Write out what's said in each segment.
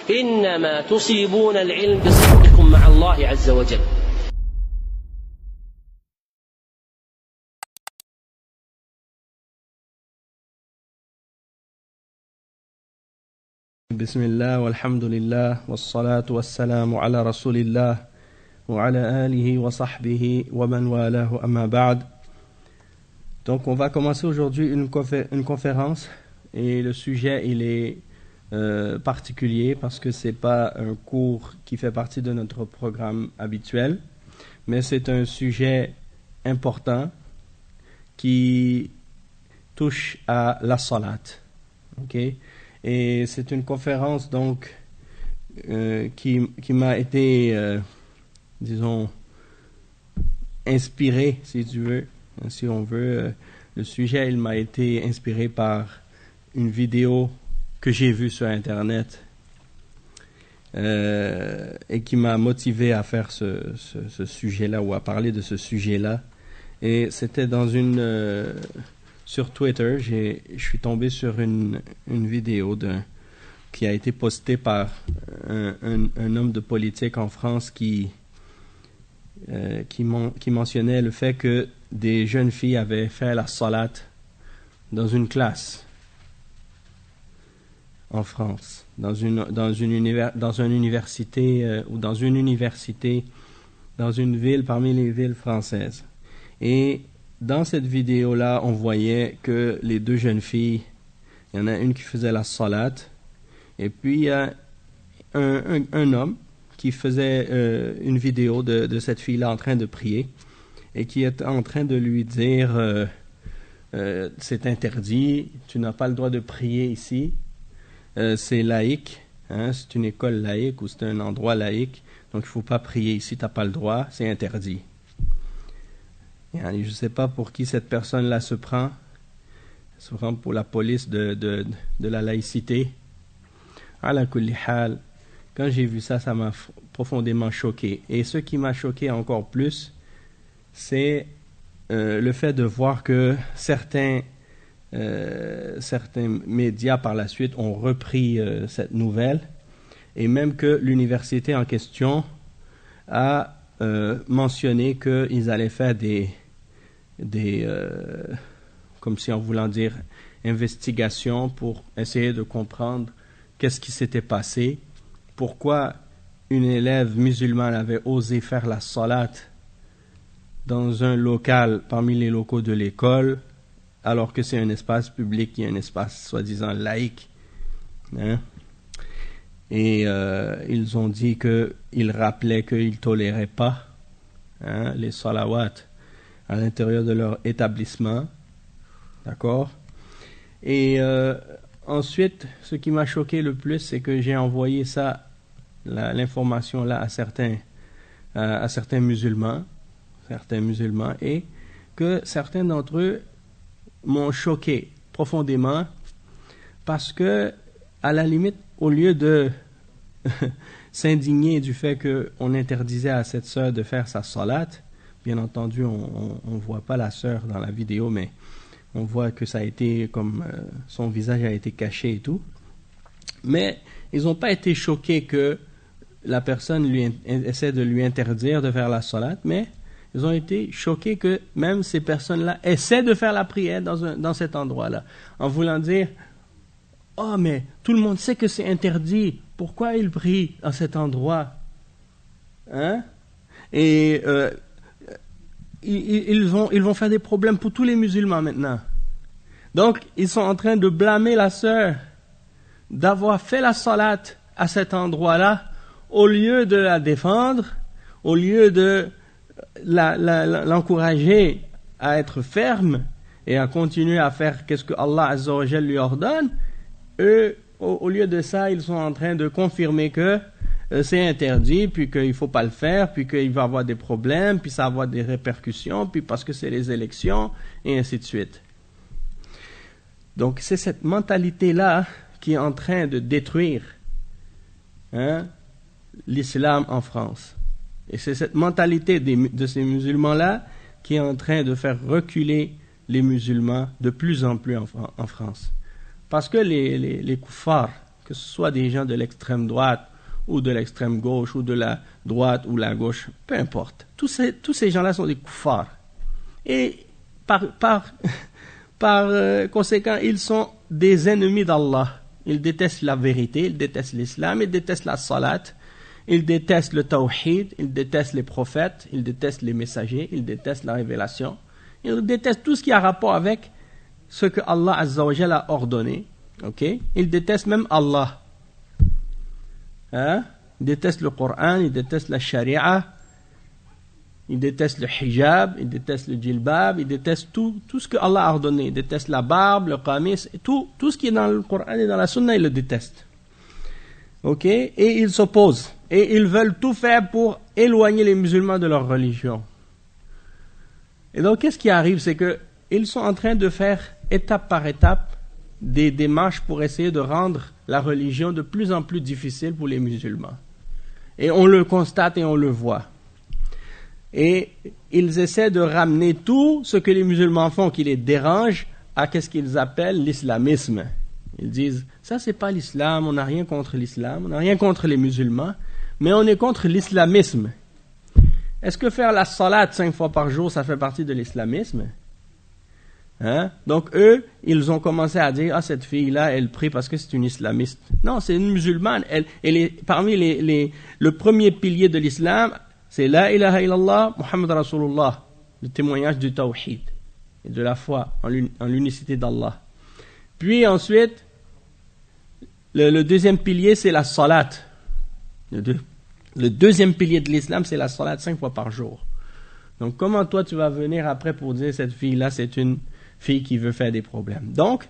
إنما تصيبون العلم بصدقكم مع الله عز وجل. بسم الله والحمد لله والصلاة والسلام على رسول الله وعلى آله وصحبه ومن والاه أما بعد. Donc on va commencer aujourd'hui une conférence et le sujet il est particulier parce que c'est pas un cours qui fait partie de notre programme habituel, mais c'est un sujet important qui touche à la salat. OK? Et c'est une conférence donc qui m'a été, disons, inspirée, si tu veux, si on veut. Le sujet, il m'a été inspiré par une vidéo que j'ai vue sur Internet et qui m'a motivé à faire ce sujet-là ou à parler de ce sujet-là. Et c'était dans sur Twitter, je suis tombé sur une vidéo qui a été postée par un homme de politique en France qui mentionnait le fait que des jeunes filles avaient fait la salat dans une classe en France, dans une université ou dans une université dans une ville parmi les villes françaises. Et dans cette vidéo-là, on voyait que les deux jeunes filles, il y en a une qui faisait la salat, et puis il y a un homme qui faisait une vidéo de cette fille-là en train de prier, et qui est en train de lui dire c'est interdit, tu n'as pas le droit de prier ici, c'est laïque, hein, c'est une école laïque ou c'est un endroit laïque, donc il ne faut pas prier ici, tu n'as pas le droit, c'est interdit. Je ne sais pas pour qui cette personne-là se prend. Elle se prend pour la police de la laïcité. Ala kulli hal, quand j'ai vu ça, ça m'a profondément choqué. Et ce qui m'a choqué encore plus, c'est le fait de voir que certains médias par la suite ont repris cette nouvelle, et même que l'université en question a mentionné qu'ils allaient faire des comme si en voulant dire investigations pour essayer de comprendre qu'est-ce qui s'était passé, pourquoi une élève musulmane avait osé faire la salat dans un local parmi les locaux de l'école alors que c'est un espace public, qui est un espace soi-disant laïque, hein? Et ils ont dit qu'ils rappelaient qu'ils ne toléraient pas, hein, les salawats à l'intérieur de leur établissement, d'accord? Et ensuite, ce qui m'a choqué le plus, c'est que j'ai envoyé l'information là à certains musulmans, et que certains d'entre eux m'ont choqué profondément parce que, à la limite, au lieu de s'indigner du fait qu'on interdisait à cette sœur de faire sa salat, bien entendu, on ne voit pas la sœur dans la vidéo, mais on voit que ça a été comme son visage a été caché et tout. Mais ils n'ont pas été choqués que la personne essaie de lui interdire de faire la salat, mais ils ont été choqués que même ces personnes-là essaient de faire la prière dans cet endroit-là, en voulant dire « Oh, mais tout le monde sait que c'est interdit, pourquoi ils prient dans cet endroit ?» Hein? Et ils vont faire des problèmes pour tous les musulmans maintenant. Donc, ils sont en train de blâmer la sœur d'avoir fait la salat à cet endroit-là, au lieu de la défendre, au lieu de l'encourager à être ferme et à continuer à faire qu'est-ce que Allah Azza wa Jal lui ordonne. Eux, au lieu de ça, ils sont en train de confirmer que c'est interdit, puis qu'il ne faut pas le faire, puis qu'il va avoir des problèmes, puis ça va avoir des répercussions, puis parce que c'est les élections, et ainsi de suite. Donc c'est cette mentalité-là qui est en train de détruire, hein, l'islam en France. Et c'est cette mentalité de ces musulmans-là qui est en train de faire reculer les musulmans de plus en plus en France. Parce que les kuffars, que ce soit des gens de l'extrême droite ou de l'extrême gauche ou de la droite ou la gauche, peu importe. Tous ces gens-là sont des koufars. Et par conséquent, ils sont des ennemis d'Allah. Ils détestent la vérité, ils détestent l'islam, ils détestent la salat, ils détestent le tawhid, ils détestent les prophètes, ils détestent les messagers, ils détestent la révélation. Ils détestent tout ce qui a rapport avec ce que Allah Azza wa Jalla a ordonné. Okay? Ils détestent même Allah. Hein? Ils détestent le Coran, ils détestent la Sharia, ils détestent le hijab, ils détestent le djilbab, ils détestent tout ce que Allah a ordonné. Ils détestent la barbe, le qamis, tout ce qui est dans le Coran et dans la Sunna, ils le détestent. Ok? Et ils s'opposent. Et ils veulent tout faire pour éloigner les musulmans de leur religion. Et donc, qu'est-ce qui arrive? C'est qu'ils sont en train de faire, étape par étape, des démarches pour essayer de rendre la religion de plus en plus difficile pour les musulmans. Et on le constate et on le voit. Et ils essaient de ramener tout ce que les musulmans font qui les dérange à ce qu'ils appellent l'islamisme. Ils disent, ça c'est pas l'islam, on n'a rien contre l'islam, on n'a rien contre les musulmans, mais on est contre l'islamisme. Est-ce que faire la salat 5 fois par jour, ça fait partie de l'islamisme? Hein? Donc eux, ils ont commencé à dire, cette fille-là, elle prie parce que c'est une islamiste. Non, c'est une musulmane. Elle est parmi le premier pilier de l'islam, c'est la ilaha illallah, Muhammad Rasulullah, le témoignage du tawhid et de la foi en l'unicité d'Allah. Puis ensuite, le deuxième pilier, c'est la salat. Le deuxième pilier de l'islam, c'est la salat 5 fois par jour. Donc comment toi tu vas venir après pour dire cette fille-là, c'est une fille qui veut faire des problèmes. Donc,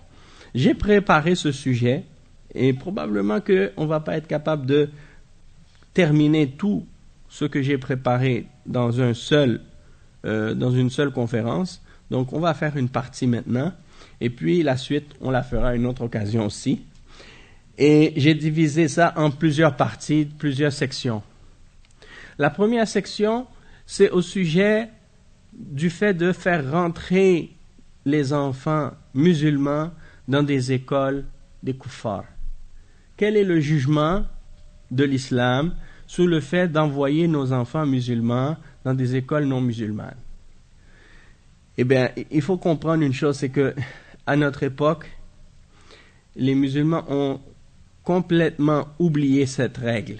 j'ai préparé ce sujet et probablement qu'on ne va pas être capable de terminer tout ce que j'ai préparé dans une seule conférence. Donc, on va faire une partie maintenant et puis la suite, on la fera à une autre occasion aussi. Et j'ai divisé ça en plusieurs parties, plusieurs sections. La première section, c'est au sujet du fait de faire rentrer les enfants musulmans dans des écoles des koufars. Quel est le jugement de l'islam sur le fait d'envoyer nos enfants musulmans dans des écoles non musulmanes? Eh bien, il faut comprendre une chose, c'est que à notre époque, les musulmans ont complètement oublié cette règle.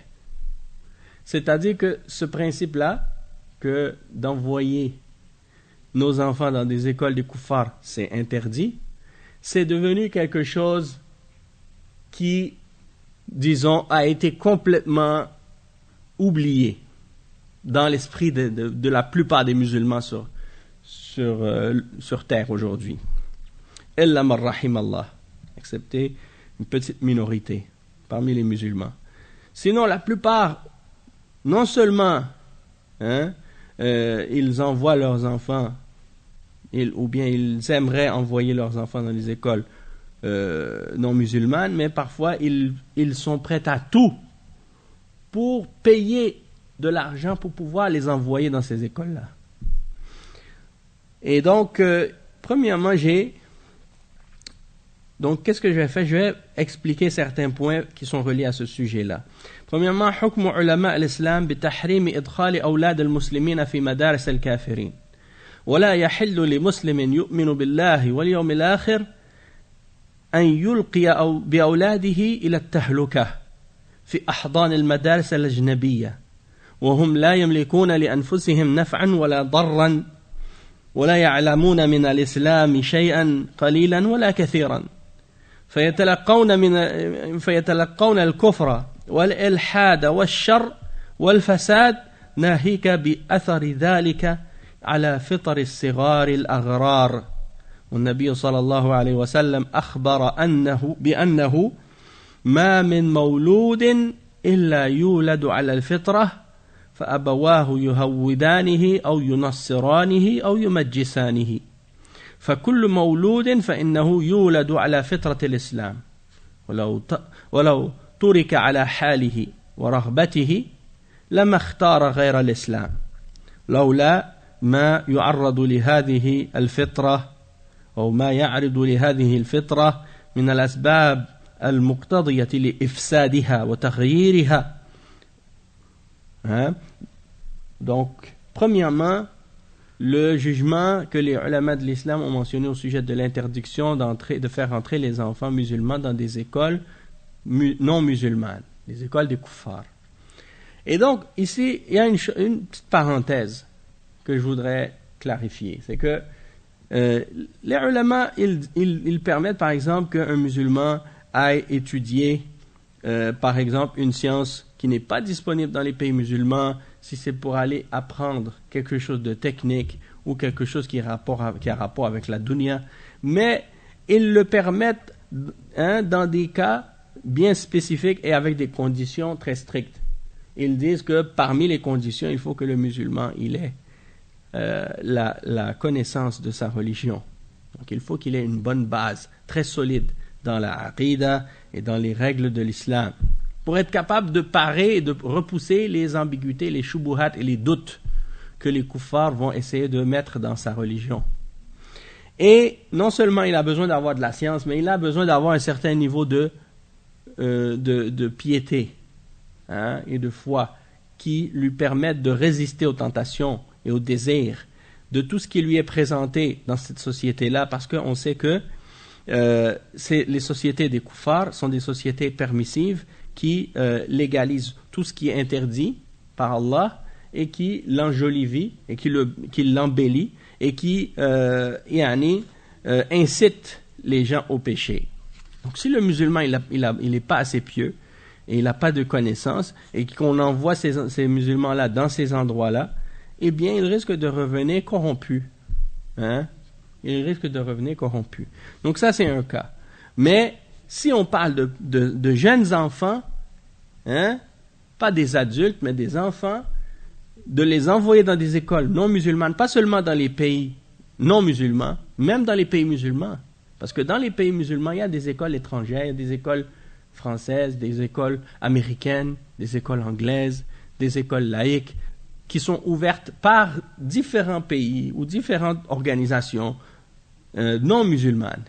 C'est-à-dire que ce principe-là, que d'envoyer nos enfants dans des écoles des koufars, c'est interdit, c'est devenu quelque chose qui, disons, a été complètement oublié dans l'esprit de la plupart des musulmans sur terre aujourd'hui. Illa man rahim Allah, excepté une petite minorité parmi les musulmans. Sinon, la plupart, non seulement ils envoient leurs enfants, ou bien ils aimeraient envoyer leurs enfants dans les écoles non musulmanes, mais parfois ils sont prêts à tout pour payer de l'argent pour pouvoir les envoyer dans ces écoles-là. Et donc, premièrement, donc, qu'est-ce que je vais faire? Je vais expliquer certains points qui sont reliés à ce sujet-là. Premièrement, حكم علماء الإسلام بتحريم إدخال أولاد المسلمين في مدارس الكافرين ولا يحل لمسلم يؤمن بالله واليوم الآخر أن يلقي بأولاده إلى التهلكة في أحضان المدارس الأجنبية وهم لا يملكون لأنفسهم نفعا ولا ضرا ولا يعلمون من الإسلام شيئا قليلا ولا كثيرا فيتلقون الكفر والإلحاد والشر والفساد ناهيك بأثر ذلك على فطر الصغار الأغرار. والنبي صلى الله عليه وسلم أخبر بأنه ما من مولود إلا يولد على الفطرة فأبواه يهودانه أو ينصرانه أو يمجسانه فكل مولود فإنه يولد على فطرة الإسلام ولو ترك على حاله ورغبته لما اختار غير الإسلام لولا ما يعرض لهذه الفطرة أو ما يعرض لهذه الفطرة من الأسباب المقتضية لإفسادها وتغييرها. Donc, premièrement, le jugement que les ulama de l'islam ont mentionné au sujet de l'interdiction de faire entrer les enfants musulmans dans des écoles non musulmanes, les écoles des kuffars. Et donc, ici, il y a une petite parenthèse que je voudrais clarifier. C'est que les ulama, ils permettent, par exemple, qu'un musulman aille étudier, par exemple, une science qui n'est pas disponible dans les pays musulmans, si c'est pour aller apprendre quelque chose de technique ou quelque chose qui a rapport avec la dunya. Mais ils le permettent dans des cas bien spécifiques et avec des conditions très strictes. Ils disent que parmi les conditions, il faut que le musulman il ait la connaissance de sa religion. Donc il faut qu'il ait une bonne base très solide dans la aqida et dans les règles de l'islam pour être capable de parer et de repousser les ambiguïtés, les shubuhat et les doutes que les kuffars vont essayer de mettre dans sa religion. Et non seulement il a besoin d'avoir de la science, mais il a besoin d'avoir un certain niveau de piété et de foi qui lui permettent de résister aux tentations et aux désirs de tout ce qui lui est présenté dans cette société-là, parce qu'on sait que les sociétés des kuffars sont des sociétés permissives qui légalisent tout ce qui est interdit par Allah et qui l'enjolivit et qui l'embellit et qui incite les gens au péché. Donc si le musulman il n'est pas assez pieux et il n'a pas de connaissances et qu'on envoie ces musulmans-là dans ces endroits-là, eh bien il risque de revenir corrompu. Il risque de revenir corrompu. Donc ça c'est un cas. Mais si on parle de jeunes enfants, pas des adultes, mais des enfants, de les envoyer dans des écoles non musulmanes, pas seulement dans les pays non musulmans, même dans les pays musulmans. Parce que dans les pays musulmans, il y a des écoles étrangères, des écoles françaises, des écoles américaines, des écoles anglaises, des écoles laïques, qui sont ouvertes par différents pays ou différentes organisations non musulmanes.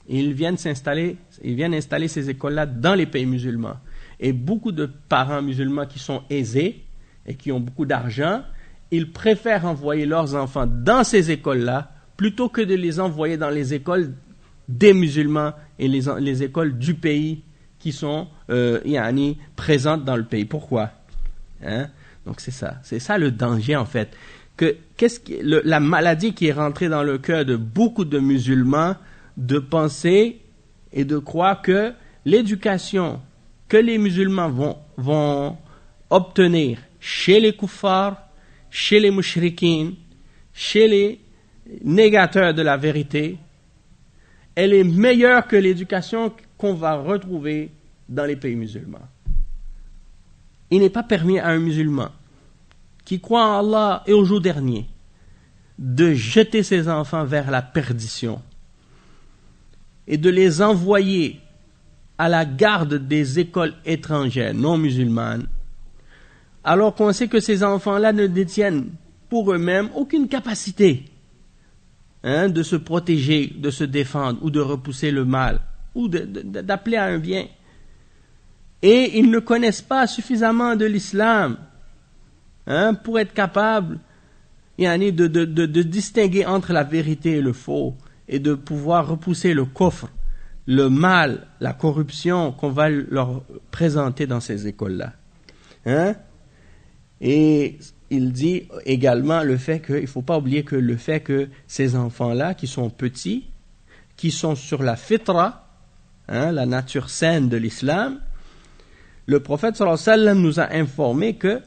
Et ils viennent installer ces écoles-là dans les pays musulmans. Et beaucoup de parents musulmans qui sont aisés et qui ont beaucoup d'argent, ils préfèrent envoyer leurs enfants dans ces écoles-là plutôt que de les envoyer dans les écoles des musulmans et les écoles du pays qui sont présentes dans le pays. Pourquoi? Donc c'est ça le danger en fait. La maladie qui est rentrée dans le cœur de beaucoup de musulmans, de penser et de croire que l'éducation que les musulmans vont obtenir chez les kuffars, chez les mushrikines, chez les négateurs de la vérité, elle est meilleure que l'éducation qu'on va retrouver dans les pays musulmans. Il n'est pas permis à un musulman qui croit en Allah et au jour dernier de jeter ses enfants vers la perdition et de les envoyer à la garde des écoles étrangères non musulmanes, alors qu'on sait que ces enfants-là ne détiennent pour eux-mêmes aucune capacité de se protéger, de se défendre ou de repousser le mal ou d'appeler à un bien. Et ils ne connaissent pas suffisamment de l'islam pour être capables de distinguer entre la vérité et le faux et de pouvoir repousser le kufr, le mal, la corruption qu'on va leur présenter dans ces écoles-là. Et il dit également il ne faut pas oublier que le fait que ces enfants-là, qui sont petits, qui sont sur la fitra, la nature saine de l'islam, le prophète sallallahu alayhi wa sallam nous a informé que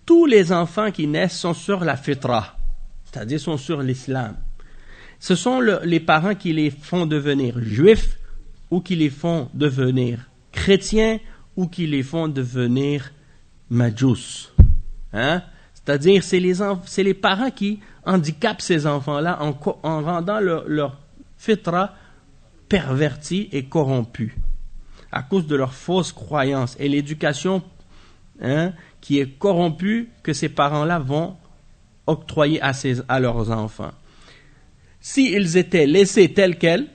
tous les enfants qui naissent sont sur la fitra, c'est-à-dire sont sur l'islam. Ce sont les parents qui les font devenir juifs ou qui les font devenir chrétiens ou qui les font devenir majous. C'est-à-dire c'est les parents qui handicapent ces enfants-là en rendant leur fitra pervertie et corrompue à cause de leurs fausses croyances et l'éducation qui est corrompue que ces parents-là vont octroyer à leurs enfants. S'ils étaient laissés tels quels,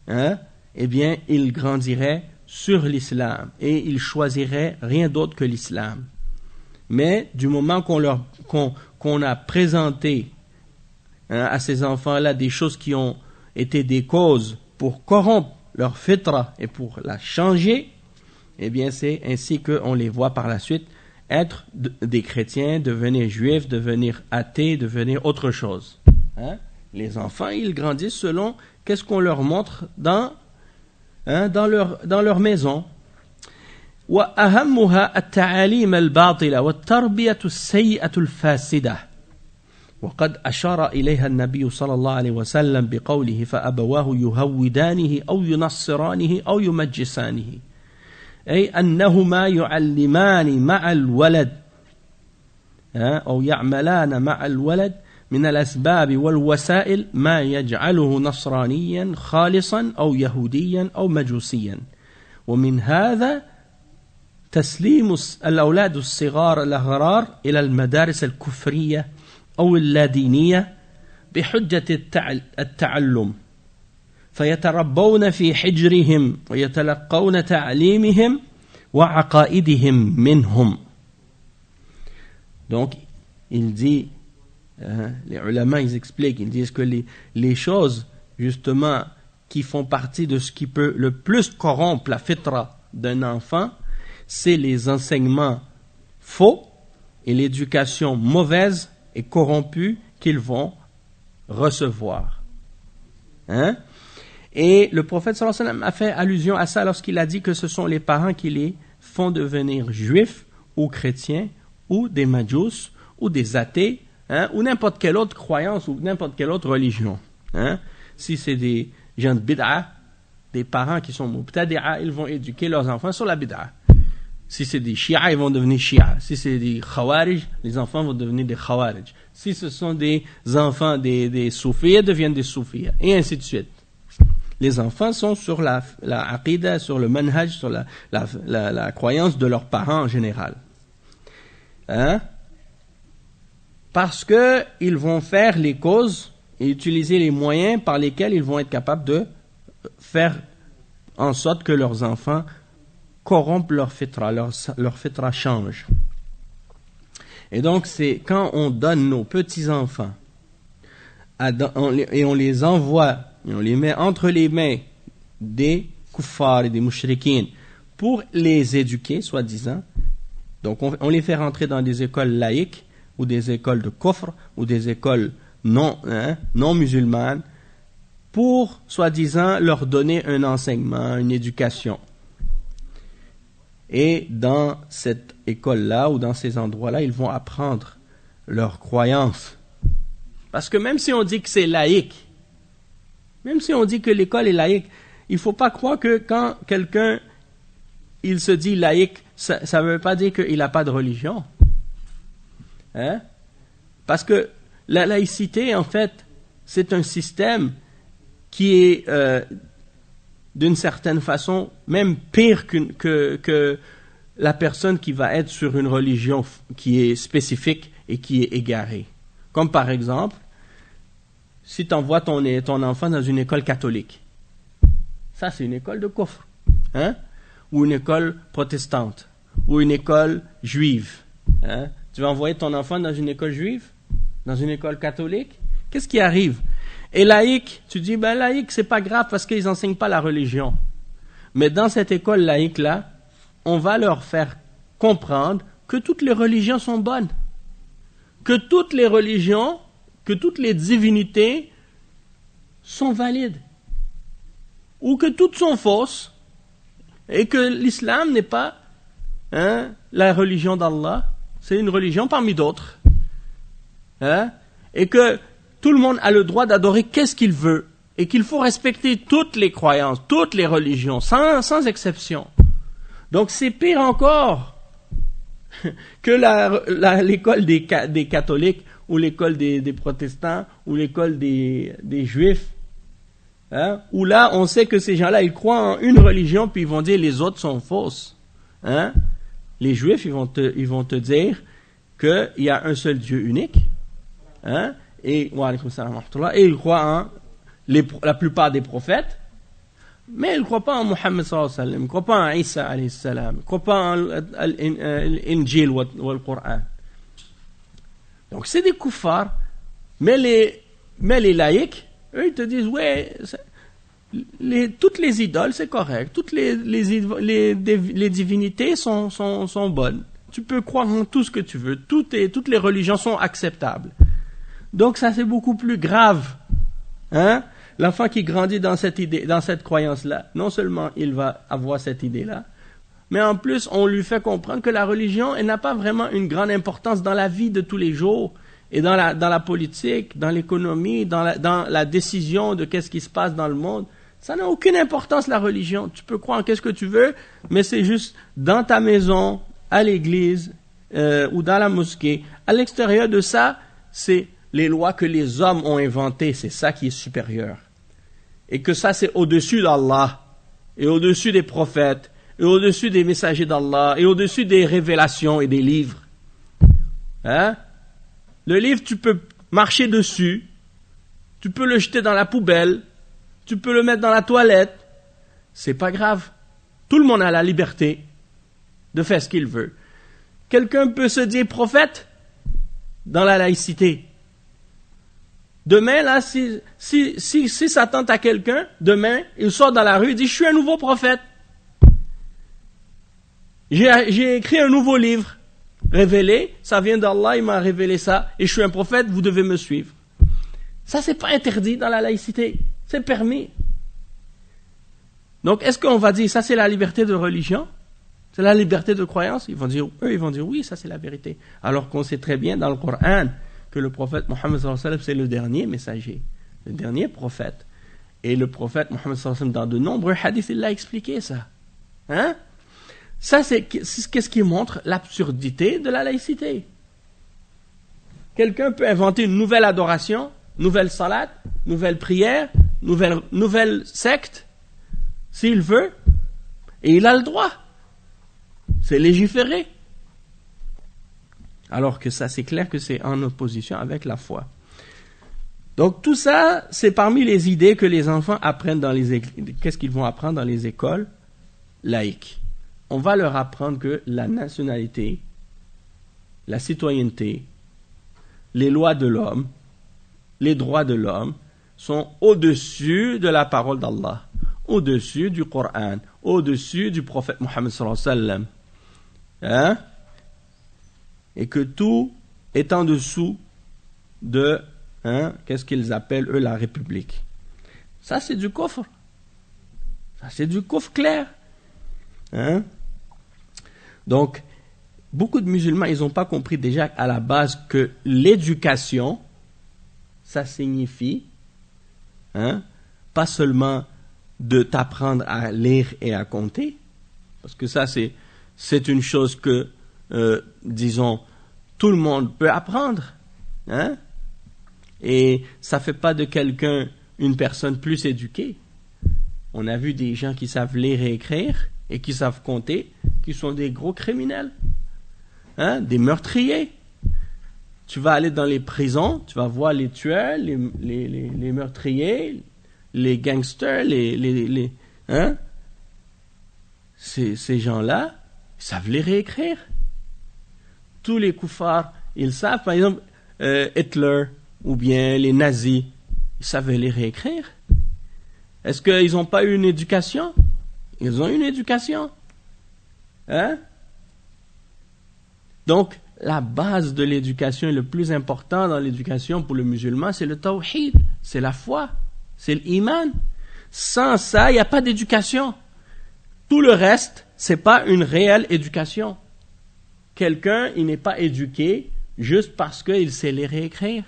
eh bien, ils grandiraient sur l'islam et ils choisiraient rien d'autre que l'islam. Mais du moment qu'on a présenté à ces enfants-là des choses qui ont été des causes pour corrompre leur fitra et pour la changer, eh bien c'est ainsi qu'on les voit par la suite être des chrétiens, devenir juifs, devenir athées, devenir autre chose. Les enfants, ils grandissent selon qu'est-ce qu'on leur montre dans leur maison. وأهمها التعاليم الباطلة والتربية السيئة الفاسدة وقد أشار إليها النبي صلى الله عليه وسلم بقوله فأبواه يهودانه أو ينصرانه أو يمجسانه أي أنهما يعلمان مع الولد أو يعملان مع الولد من الأسباب والوسائل ما يجعله نصرانيا خالصا أو يهوديا أو مجوسيا ومن هذا تسليم الأولاد الصغار الأغرار إلى المدارس الكفرية أو اللادينية بحجة التعلم فيتربون في حجرهم ويتلقون تعليمهم وعقائدهم منهم. Donc, il dit, les ulama, ils expliquent, ils disent que les choses, justement, qui font partie de ce qui peut le plus corrompre la fitra d'un enfant, c'est les enseignements faux et l'éducation mauvaise et corrompue qu'ils vont recevoir. Et le prophète sallallahu alayhi wa sallam a fait allusion à ça lorsqu'il a dit que ce sont les parents qui les font devenir juifs ou chrétiens ou des majous ou des athées ou n'importe quelle autre croyance ou n'importe quelle autre religion. Si c'est des gens de bid'a, des parents qui sont mubtadi'a, ils vont éduquer leurs enfants sur la bid'a. Si c'est des chiites, ils vont devenir chiites. Si c'est des khawarij, les enfants vont devenir des khawarij. Si ce sont des enfants des soufis, ils deviennent des soufis. Et ainsi de suite. Les enfants sont sur la aqida, sur le manhaj, sur la croyance de leurs parents en général. Parce que ils vont faire les causes et utiliser les moyens par lesquels ils vont être capables de faire en sorte que leurs enfants corrompent leur fitra, leur fitra change. Et donc c'est quand on donne nos petits-enfants et on les envoie, et on les met entre les mains des kuffars et des mushrikines pour les éduquer, soi-disant. Donc on les fait rentrer dans des écoles laïques ou des écoles de kufr ou des écoles non musulmanes pour, soi-disant, leur donner un enseignement, une éducation. Et dans cette école-là ou dans ces endroits-là, ils vont apprendre leurs croyances. Parce que même si on dit que c'est laïque, même si on dit que l'école est laïque, il ne faut pas croire que quand quelqu'un il se dit laïque, ça ne veut pas dire qu'il n'a pas de religion. Parce que la laïcité, en fait, c'est un système qui est d'une certaine façon même pire que la personne qui va être sur une religion qui est spécifique et qui est égarée. Comme par exemple, si tu envoies ton enfant dans une école catholique, ça c'est une école de kufr, ou une école protestante, ou une école juive. Tu vas envoyer ton enfant dans une école juive, dans une école catholique, qu'est-ce qui arrive? Et laïque, tu dis, laïque, c'est pas grave parce qu'ils n'enseignent pas la religion. Mais dans cette école laïque-là, on va leur faire comprendre que toutes les religions sont bonnes. Que toutes les religions, que toutes les divinités sont valides. Ou que toutes sont fausses. Et que l'islam n'est pas la religion d'Allah. C'est une religion parmi d'autres. Et que tout le monde a le droit d'adorer qu'est-ce qu'il veut et qu'il faut respecter toutes les croyances, toutes les religions, sans exception. Donc c'est pire encore que l'école des catholiques ou l'école des protestants ou l'école des juifs, où là on sait que ces gens-là ils croient en une religion puis ils vont dire les autres sont fausses. Les juifs ils vont te dire qu'il y a un seul Dieu unique. Et ils croient en la plupart des prophètes. Mais il ne croit pas en Mohammed sallallahu alayhi wa sallam, il ne croit pas en Isa alayhi salam, il ne croit pas en l'Injil ou le Coran. Donc c'est des kuffars. Mais les laïcs, eux, ils te disent, ouais, toutes les idoles, c'est correct. Toutes les divinités sont bonnes. Tu peux croire en tout ce que tu veux. Toutes les religions sont acceptables. Donc ça, c'est beaucoup plus grave. Hein? L'enfant qui grandit dans cette idée, dans cette croyance-là, non seulement il va avoir cette idée-là, mais en plus, on lui fait comprendre que la religion, elle n'a pas vraiment une grande importance dans la vie de tous les jours. Et dans la politique, dans l'économie, dans la décision de qu'est-ce qui se passe dans le monde, ça n'a aucune importance, la religion. Tu peux croire en qu'est-ce que tu veux, mais c'est juste dans ta maison, à l'église, ou dans la mosquée. À l'extérieur de ça, c'est les lois que les hommes ont inventées, c'est ça qui est supérieur. Et que ça, c'est au-dessus d'Allah, et au-dessus des prophètes, et au-dessus des messagers d'Allah, et au-dessus des révélations et des livres. Hein? Le livre, tu peux marcher dessus, tu peux le jeter dans la poubelle, tu peux le mettre dans la toilette, c'est pas grave. Tout le monde a la liberté de faire ce qu'il veut. Quelqu'un peut se dire prophète dans la laïcité. Demain, là, si ça tente à quelqu'un, demain, il sort dans la rue et dit, je suis un nouveau prophète. J'ai écrit un nouveau livre. Révélé, ça vient d'Allah, il m'a révélé ça, et je suis un prophète, vous devez me suivre. Ça, c'est pas interdit dans la laïcité, c'est permis. Donc, est-ce qu'on va dire, ça c'est la liberté de religion? C'est la liberté de croyance? Ils vont dire oui, ça c'est la vérité. Alors qu'on sait très bien dans le Coran que le prophète Mohammed sallallahu alayhi wa sallam, c'est le dernier messager, le dernier prophète. Et le prophète Mohammed sallallahu alayhi wa sallam, dans de nombreux hadiths, il l'a expliqué ça. Hein? Ça, c'est qu'est-ce qui montre l'absurdité de la laïcité. Quelqu'un peut inventer une nouvelle adoration, nouvelle salat, nouvelle prière, nouvelle secte, s'il veut, et il a le droit. C'est légiféré. Alors que ça, c'est clair que c'est en opposition avec la foi. Donc tout ça, c'est parmi les idées que les enfants apprennent dans les écoles. Qu'est-ce qu'ils vont apprendre dans les écoles laïques? On va leur apprendre que la nationalité, la citoyenneté, les lois de l'homme, les droits de l'homme sont au-dessus de la parole d'Allah, au-dessus du Coran, au-dessus du prophète Mohammed sallallahu alayhi wa sallam. Hein? Et que tout est en dessous de, qu'est-ce qu'ils appellent eux la République. Ça c'est du kufr. Ça c'est du kufr clair. Hein? Donc, beaucoup de musulmans, ils n'ont pas compris déjà à la base que l'éducation, ça signifie, pas seulement de t'apprendre à lire et à compter, parce que ça c'est une chose que, disons, tout le monde peut apprendre, hein? Et ça fait pas de quelqu'un une personne plus éduquée. On a vu des gens qui savent lire et écrire et qui savent compter, qui sont des gros criminels, des meurtriers. Tu vas aller dans les prisons, tu vas voir les tueurs, les meurtriers, les gangsters, ces gens-là, ils savent lire et écrire. Tous les koufars, ils savent, par exemple, Hitler ou bien les nazis, ils savaient lire et écrire. Est-ce qu'ils n'ont pas eu une éducation? Ils ont eu une éducation. Donc, la base de l'éducation et le plus important dans l'éducation pour le musulman, c'est le tawhid, c'est la foi, c'est l'iman. Sans ça, il n'y a pas d'éducation. Tout le reste, c'est pas une réelle éducation. Quelqu'un, il n'est pas éduqué juste parce qu'il sait lire et écrire.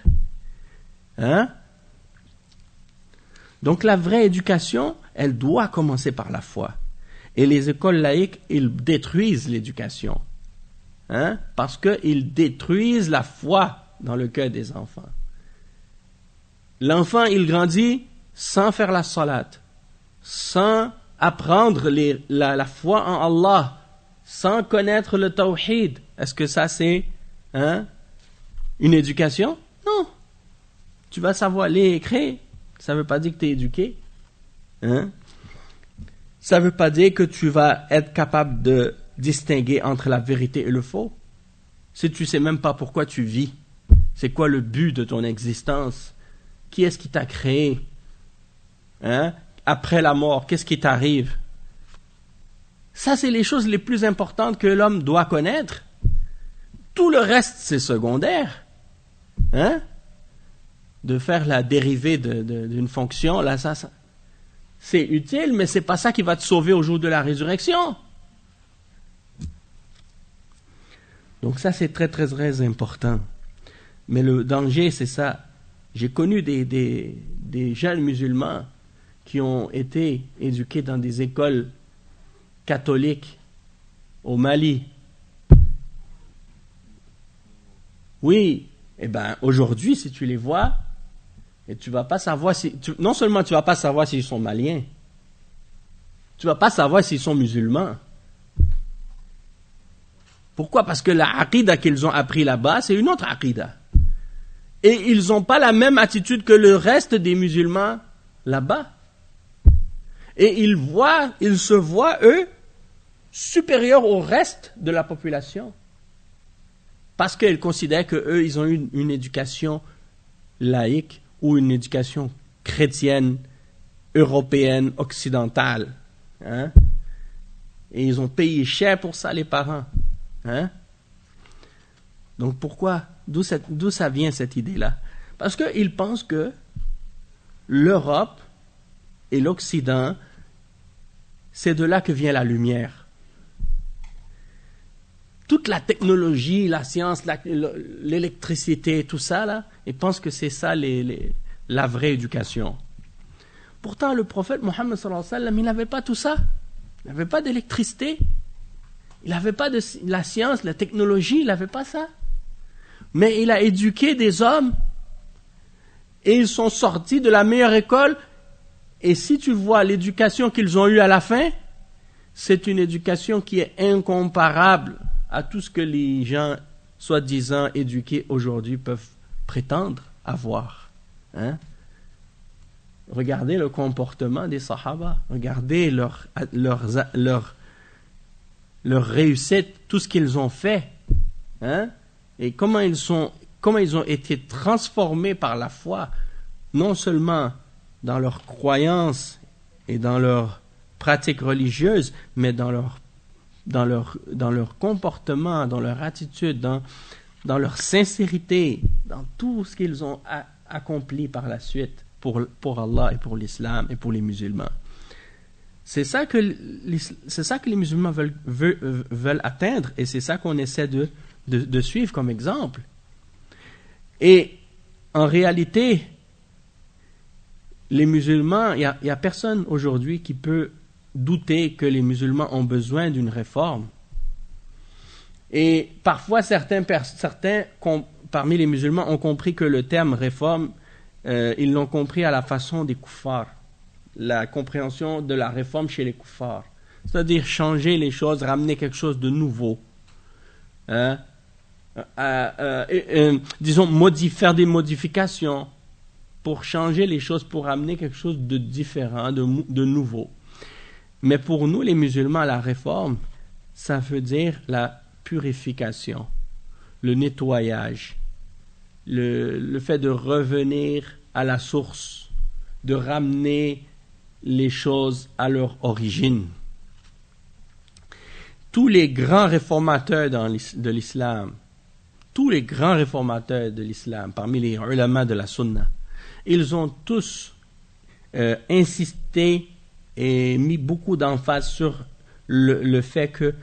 Donc la vraie éducation, elle doit commencer par la foi. Et les écoles laïques, ils détruisent l'éducation. Parce qu'ils détruisent la foi dans le cœur des enfants. L'enfant, il grandit sans faire la salat, sans apprendre la foi en Allah, sans connaître le tawhid. Est-ce que ça c'est une éducation? Non. Tu vas savoir lire et écrire, ça ne veut pas dire que tu es éduqué. Ça ne veut pas dire que tu vas être capable de distinguer entre la vérité et le faux. Si tu ne sais même pas pourquoi tu vis, c'est quoi le but de ton existence? Qui est-ce qui t'a créé? Hein? Après la mort, qu'est-ce qui t'arrive? Ça, c'est les choses les plus importantes que l'homme doit connaître. Tout le reste, c'est secondaire. Hein? De faire la dérivée d'une fonction, là, ça, c'est utile, mais c'est pas ça qui va te sauver au jour de la résurrection. Donc ça, c'est très, très, très important. Mais le danger, c'est ça. J'ai connu des jeunes musulmans qui ont été éduqués dans des écoles catholiques au Mali. Oui, eh bien, aujourd'hui, si tu les vois, et tu vas pas savoir non seulement tu vas pas savoir s'ils sont maliens, tu vas pas savoir s'ils sont musulmans. Pourquoi? Parce que la aqida qu'ils ont appris là-bas, c'est une autre aqida. Et ils n'ont pas la même attitude que le reste des musulmans là-bas. Et ils se voient, eux, supérieurs au reste de la population. Parce qu'ils considèrent qu'eux, ils ont eu une éducation laïque ou une éducation chrétienne, européenne, occidentale. Hein? Et ils ont payé cher pour ça, les parents. Hein? Donc pourquoi? D'où ça vient cette idée-là? Parce qu'ils pensent que l'Europe et l'Occident, c'est de là que vient la lumière. Toute la technologie, la science, l'électricité, tout ça, là, ils pensent que c'est ça la vraie éducation. Pourtant, le prophète Mohammed sallallahu alayhi wa sallam, il n'avait pas tout ça. Il n'avait pas d'électricité. Il n'avait pas de la science, la technologie, il n'avait pas ça. Mais il a éduqué des hommes et ils sont sortis de la meilleure école. Et si tu vois l'éducation qu'ils ont eue à la fin, c'est une éducation qui est incomparable à tout ce que les gens soi-disant éduqués aujourd'hui peuvent prétendre avoir. Hein? Regardez le comportement des Sahaba, regardez leur réussite, tout ce qu'ils ont fait, hein? Et comment ils ont été transformés par la foi, non seulement dans leurs croyances et dans leurs pratiques religieuses, mais dans leur comportement, dans leur attitude, dans leur sincérité, dans tout ce qu'ils ont accompli par la suite pour Allah et pour l'islam et pour les musulmans. C'est ça que les musulmans veulent atteindre et c'est ça qu'on essaie de suivre comme exemple. Et en réalité, les musulmans, il y a personne aujourd'hui qui peut douter que les musulmans ont besoin d'une réforme. Et parfois, certains parmi les musulmans ont compris que le terme réforme, ils l'ont compris à la façon des koufars. La compréhension de la réforme chez les koufars. C'est-à-dire changer les choses, ramener quelque chose de nouveau. Hein? Disons, faire des modifications pour changer les choses, pour amener quelque chose de différent, de nouveau. Mais pour nous, les musulmans, la réforme, ça veut dire la purification, le nettoyage, le fait de revenir à la source, de ramener les choses à leur origine. Tous les grands réformateurs de l'islam, parmi les ulama de la sunna, ils ont tous insisté et mis beaucoup d'emphase sur le fait que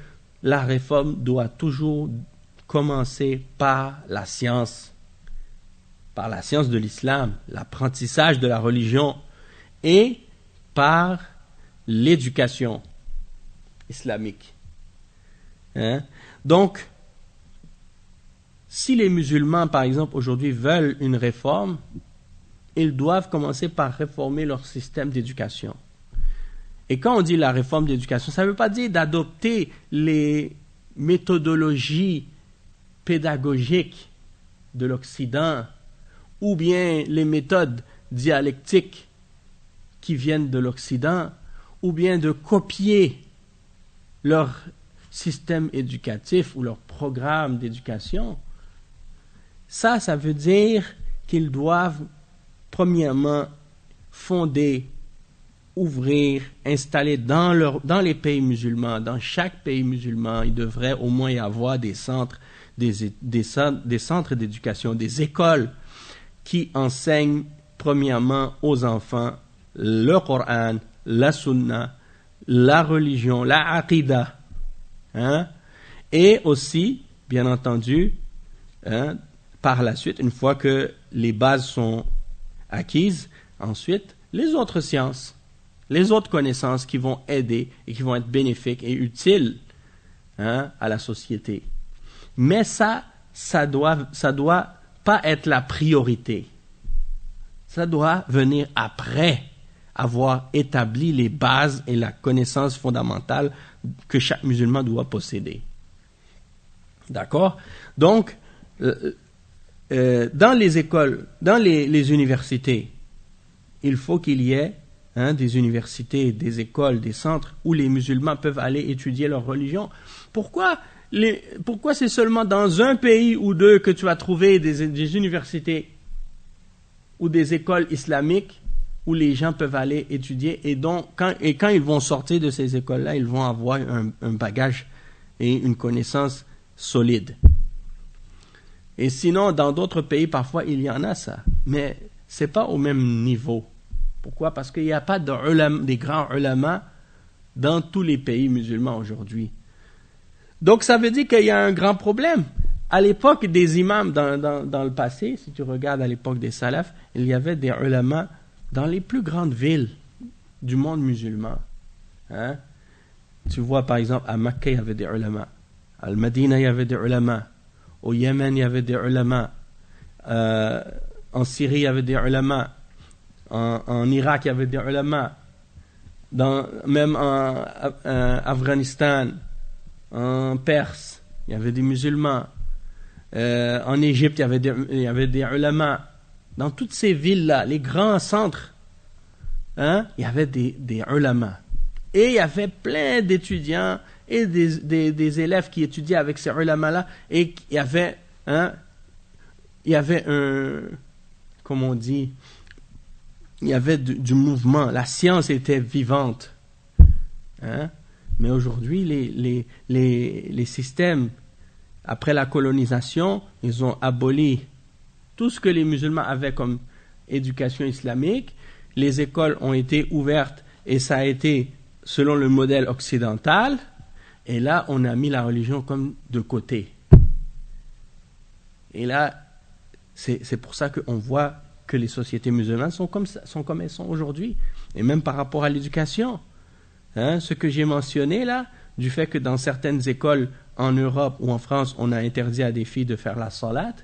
la réforme doit toujours commencer par la science de l'islam, l'apprentissage de la religion et par l'éducation islamique. Hein? Donc, si les musulmans, par exemple, aujourd'hui veulent une réforme, ils doivent commencer par réformer leur système d'éducation. Et quand on dit la réforme d'éducation, ça ne veut pas dire d'adopter les méthodologies pédagogiques de l'Occident ou bien les méthodes dialectiques qui viennent de l'Occident ou bien de copier leur système éducatif ou leur programme d'éducation, ça veut dire qu'ils doivent, premièrement, fonder, ouvrir, installer dans les pays musulmans, dans chaque pays musulman, il devrait au moins y avoir des centres, des centres d'éducation, des écoles qui enseignent, premièrement, aux enfants le Coran, la Sunna, la religion, la Aqidah, hein? Et aussi, bien entendu, hein, par la suite, une fois que les bases sont acquises, ensuite, les autres sciences, les autres connaissances qui vont aider et qui vont être bénéfiques et utiles, hein, à la société. Mais ça doit pas être la priorité. Ça doit venir après avoir établi les bases et la connaissance fondamentale que chaque musulman doit posséder. D'accord? Donc, dans les écoles, dans les universités, il faut qu'il y ait, hein, des universités, des écoles, des centres où les musulmans peuvent aller étudier leur religion. Pourquoi c'est seulement dans un pays ou deux que tu vas trouver des universités ou des écoles islamiques où les gens peuvent aller étudier et quand ils vont sortir de ces écoles-là, ils vont avoir un bagage et une connaissance solide. Et sinon, dans d'autres pays, parfois, il y en a ça. Mais c'est pas au même niveau. Pourquoi? Parce qu'il n'y a pas des grands ulama dans tous les pays musulmans aujourd'hui. Donc, ça veut dire qu'il y a un grand problème. À l'époque des imams, dans le passé, si tu regardes à l'époque des salafs, il y avait des ulama dans les plus grandes villes du monde musulman. Hein? Tu vois, par exemple, à Mecca, il y avait des ulama. À Al-Madina, il y avait des ulama. Au Yémen, il y avait des ulama. En Syrie, il y avait des ulama. En Irak, il y avait des ulama. Même en Afghanistan, en Perse, il y avait des musulmans. En Égypte, il y avait des ulama. Dans toutes ces villes-là, les grands centres, hein, il y avait des ulama. Et il y avait plein d'étudiants et des élèves qui étudiaient avec ces ulama-là. Et il y avait comment on dit, il y avait du mouvement. La science était vivante. Hein? Mais aujourd'hui, les systèmes, après la colonisation, ils ont aboli tout ce que les musulmans avaient comme éducation islamique. Les écoles ont été ouvertes et ça a été selon le modèle occidental. Et là, on a mis la religion comme de côté. Et là, c'est pour ça qu'on voit que les sociétés musulmanes sont comme elles sont aujourd'hui. Et même par rapport à l'éducation. Hein, ce que j'ai mentionné là, du fait que dans certaines écoles en Europe ou en France, on a interdit à des filles de faire la salat,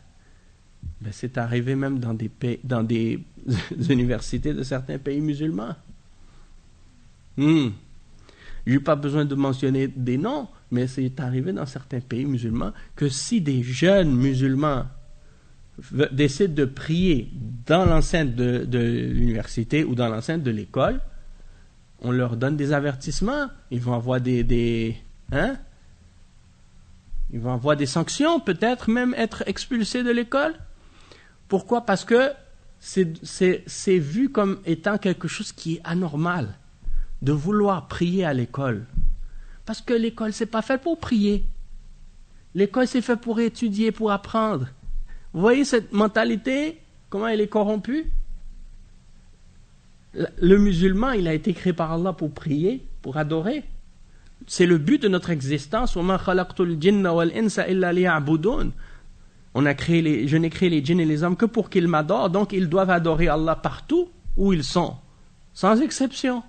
ben c'est arrivé même dans des universités de certains pays musulmans. Je n'ai pas besoin de mentionner des noms, mais c'est arrivé dans certains pays musulmans que si des jeunes musulmans décident de prier dans l'enceinte de l'université ou dans l'enceinte de l'école, on leur donne des avertissements. Ils vont avoir ils vont avoir des sanctions, peut-être même être expulsés de l'école. Pourquoi? Parce que c'est vu comme étant quelque chose qui est anormal de vouloir prier à l'école. Parce que l'école, c'est pas fait pour prier. L'école, c'est fait pour étudier, pour apprendre. Vous voyez cette mentalité, comment elle est corrompue? Le musulman, il a été créé par Allah pour prier, pour adorer. C'est le but de notre existence. Je n'ai créé les djinns et les hommes que pour qu'ils m'adorent, donc ils doivent adorer Allah partout où ils sont, sans exception.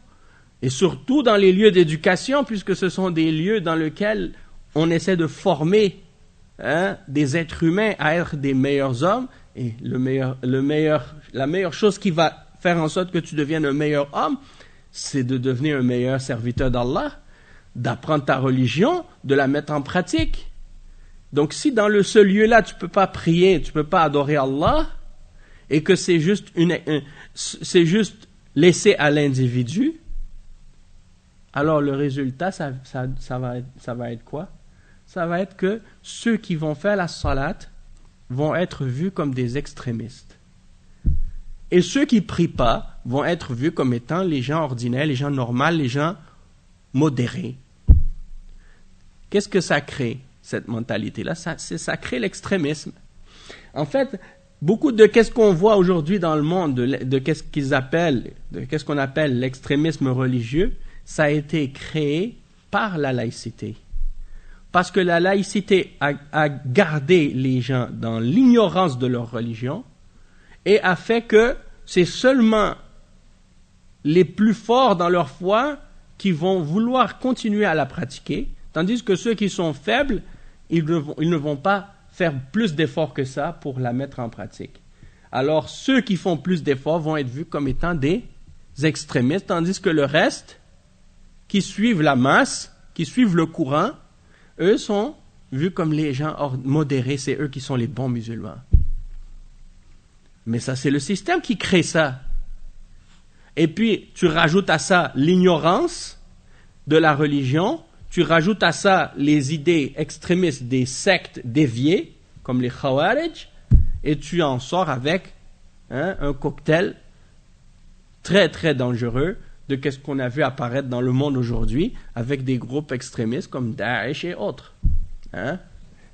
Et surtout dans les lieux d'éducation, puisque ce sont des lieux dans lesquels on essaie de former des êtres humains à être des meilleurs hommes. Et la meilleure chose qui va faire en sorte que tu deviennes un meilleur homme, c'est de devenir un meilleur serviteur d'Allah, d'apprendre ta religion, de la mettre en pratique. Donc si dans ce lieu-là, tu ne peux pas prier, tu ne peux pas adorer Allah, et que c'est juste laissé à l'individu, alors le résultat, ça va être quoi? Ça va être que ceux qui vont faire la salat vont être vus comme des extrémistes. Et ceux qui ne prient pas vont être vus comme étant les gens ordinaires, les gens normaux, les gens modérés. Qu'est-ce que ça crée, cette mentalité-là? Ça crée l'extrémisme. En fait, beaucoup de qu'est-ce qu'on voit aujourd'hui dans le monde, de qu'est-ce qu'on appelle l'extrémisme religieux, ça a été créé par la laïcité. Parce que la laïcité a gardé les gens dans l'ignorance de leur religion et a fait que c'est seulement les plus forts dans leur foi qui vont vouloir continuer à la pratiquer, tandis que ceux qui sont faibles, ils ne vont pas faire plus d'efforts que ça pour la mettre en pratique. Alors, ceux qui font plus d'efforts vont être vus comme étant des extrémistes, tandis que le reste, qui suivent la masse, qui suivent le courant, eux sont vus comme les gens modérés, c'est eux qui sont les bons musulmans. Mais ça, c'est le système qui crée ça. Et puis, tu rajoutes à ça l'ignorance de la religion, tu rajoutes à ça les idées extrémistes des sectes déviées, comme les Khawarij, et tu en sors avec un cocktail très très dangereux de ce qu'on a vu apparaître dans le monde aujourd'hui avec des groupes extrémistes comme Daesh et autres.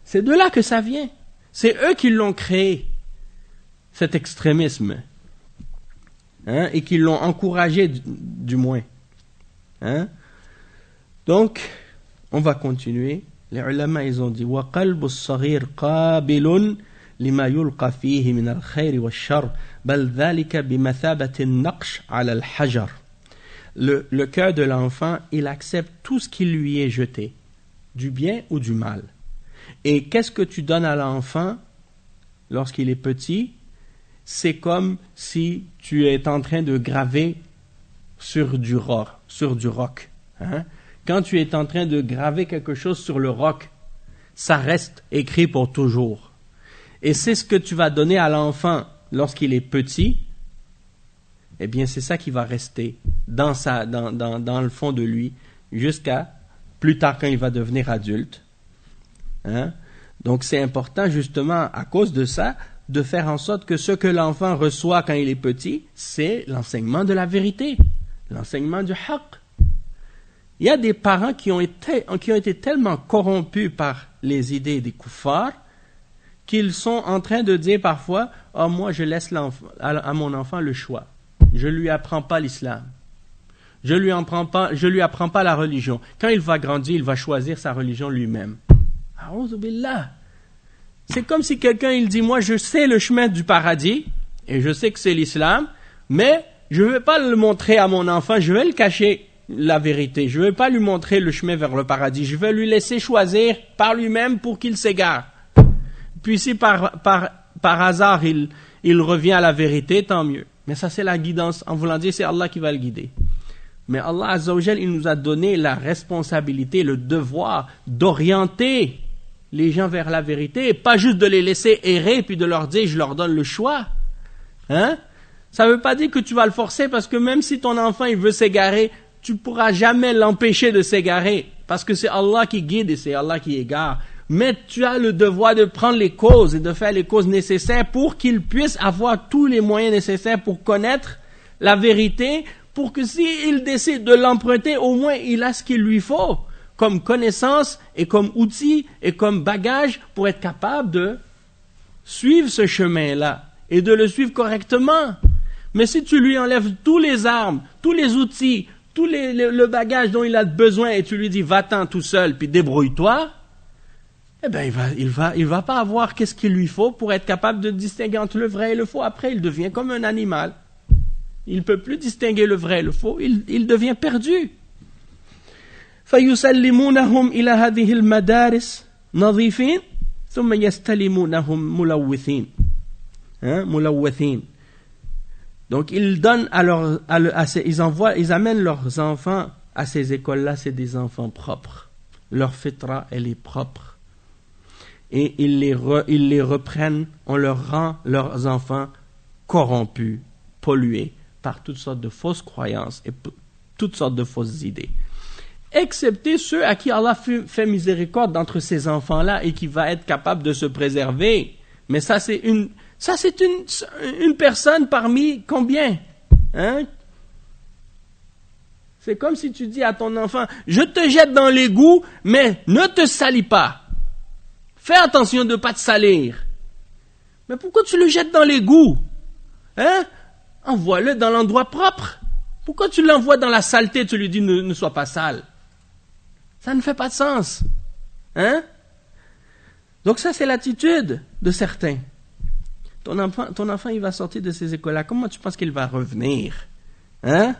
C'est de là que ça vient. C'est eux qui l'ont créé, cet extrémisme, et qui l'ont encouragé du moins. Donc, on va continuer. Les ulama, ils ont dit وَقَلْبُ الصَّغِيرِ قَابِلٌ لِمَا يُلْقَى فِيهِ مِنَ الْخَيْرِ وَالشَّرِّ بَلْ ذَلِكَ بِمَثَابَةِ النَّقْشِ عَلَى الْحَجَرِ. Le cœur de l'enfant, il accepte tout ce qui lui est jeté, du bien ou du mal. Et qu'est-ce que tu donnes à l'enfant lorsqu'il est petit? C'est comme si tu es en train de graver sur du roc. Quand tu es en train de graver quelque chose sur le roc, ça reste écrit pour toujours. Et c'est ce que tu vas donner à l'enfant lorsqu'il est petit, eh bien c'est ça qui va rester dans le fond de lui jusqu'à plus tard quand il va devenir adulte. Donc c'est important justement à cause de ça de faire en sorte que ce que l'enfant reçoit quand il est petit, c'est l'enseignement de la vérité, l'enseignement du haqq. Il y a des parents qui ont été tellement corrompus par les idées des kuffars qu'ils sont en train de dire parfois « Oh, moi je laisse à mon enfant le choix. Je ne lui apprends pas l'islam. Je lui apprends pas la religion. Quand il va grandir, il va choisir sa religion lui-même. » A'oudhu billah. C'est comme si quelqu'un il dit « Moi je sais le chemin du paradis et je sais que c'est l'islam, mais je ne vais pas le montrer à mon enfant, je vais le cacher. » La vérité. Je ne vais pas lui montrer le chemin vers le paradis. Je vais lui laisser choisir par lui-même pour qu'il s'égare. Puis si par hasard il revient à la vérité, tant mieux. Mais ça c'est la guidance. En voulant dire, c'est Allah qui va le guider. Mais Allah Azza wa Jal, il nous a donné la responsabilité, le devoir d'orienter les gens vers la vérité et pas juste de les laisser errer puis de leur dire, je leur donne le choix. Ça ne veut pas dire que tu vas le forcer parce que même si ton enfant il veut s'égarer, tu ne pourras jamais l'empêcher de s'égarer, parce que c'est Allah qui guide et c'est Allah qui égare. Mais tu as le devoir de prendre les causes et de faire les causes nécessaires pour qu'il puisse avoir tous les moyens nécessaires pour connaître la vérité, pour que s'il décide de l'emprunter, au moins il a ce qu'il lui faut, comme connaissance et comme outil et comme bagage pour être capable de suivre ce chemin-là et de le suivre correctement. Mais si tu lui enlèves tous les armes, tous les outils, tout le bagage dont il a besoin et tu lui dis va-t'en tout seul puis débrouille-toi, eh bien il va pas avoir qu'est-ce qu'il lui faut pour être capable de distinguer entre le vrai et le faux. Après il devient comme un animal. Il peut plus distinguer le vrai et le faux, il devient perdu. فَيُسَلِّمُونَهُمْ إِلَى هَذِهِ الْمَدَارِسِ نَظِيفِينَ ثُمَّ يَسْتَلِمُونَهُمْ مُلَوِّثِينَ. Donc ils donnent ils amènent leurs enfants à ces écoles-là, c'est des enfants propres. Leur fitra, elle est propre. Et ils les reprennent, on leur rend leurs enfants corrompus, pollués par toutes sortes de fausses croyances et toutes sortes de fausses idées. excepté ceux à qui Allah fait miséricorde d'entre ces enfants-là et qui va être capable de se préserver. Mais ça, c'est une personne parmi combien? Hein? C'est comme si tu dis à ton enfant, je te jette dans l'égout, mais ne te salis pas. Fais attention de ne pas te salir. Mais pourquoi tu le jettes dans l'égout? Hein? Envoie-le dans l'endroit propre. Pourquoi tu l'envoies dans la saleté, tu lui dis ne sois pas sale? Ça ne fait pas de sens. Hein? Donc ça, c'est l'attitude de certains. Ton enfant, il va sortir de ces écoles-là. Comment tu penses qu'il va revenir? Hein?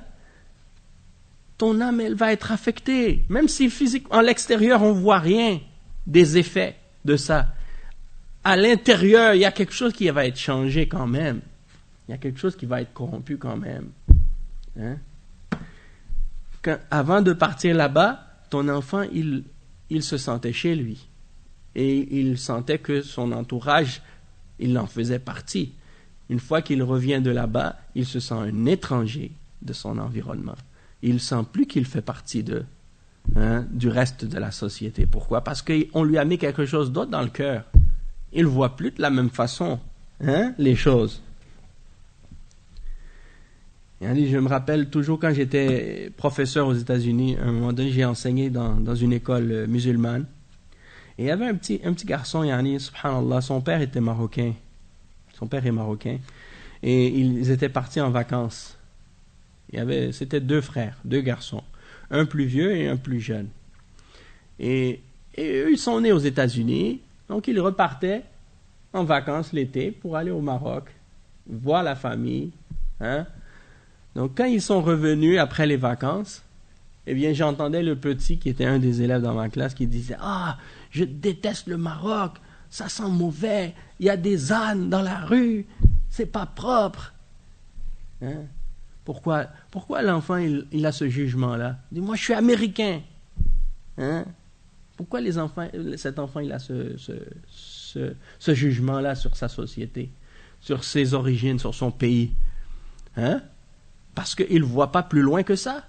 Ton âme, elle va être affectée. Même si physiquement, en l'extérieur, on ne voit rien des effets de ça. À l'intérieur, il y a quelque chose qui va être changé quand même. Il y a quelque chose qui va être corrompu quand même. Hein? Avant de partir là-bas, ton enfant, il se sentait chez lui. Et il sentait que son entourage, il en faisait partie. Une fois qu'il revient de là-bas, il se sent un étranger de son environnement. Il ne sent plus qu'il fait partie du reste de la société. Pourquoi? Parce qu'on lui a mis quelque chose d'autre dans le cœur. Il ne voit plus de la même façon les choses. Je me rappelle toujours quand j'étais professeur aux États-Unis, à un moment donné, j'ai enseigné dans une école musulmane. Et il y avait un petit garçon, subhanallah, son père était marocain. Son père est marocain. Et ils étaient partis en vacances. C'était 2 frères, 2 garçons. Un plus vieux et un plus jeune. Et eux, ils sont nés aux États-Unis. Donc, ils repartaient en vacances l'été pour aller au Maroc, voir la famille. Hein? Donc, quand ils sont revenus après les vacances, eh bien, j'entendais le petit, qui était un des élèves dans ma classe, qui disait « Ah, je déteste le Maroc, ça sent mauvais, il y a des ânes dans la rue, c'est pas propre. Hein? » Pourquoi l'enfant, il a ce jugement-là? Il dit « Moi, je suis américain. Hein? » Pourquoi cet enfant, il a ce jugement-là sur sa société, sur ses origines, sur son pays? Hein? Parce qu'il ne voit pas plus loin que ça.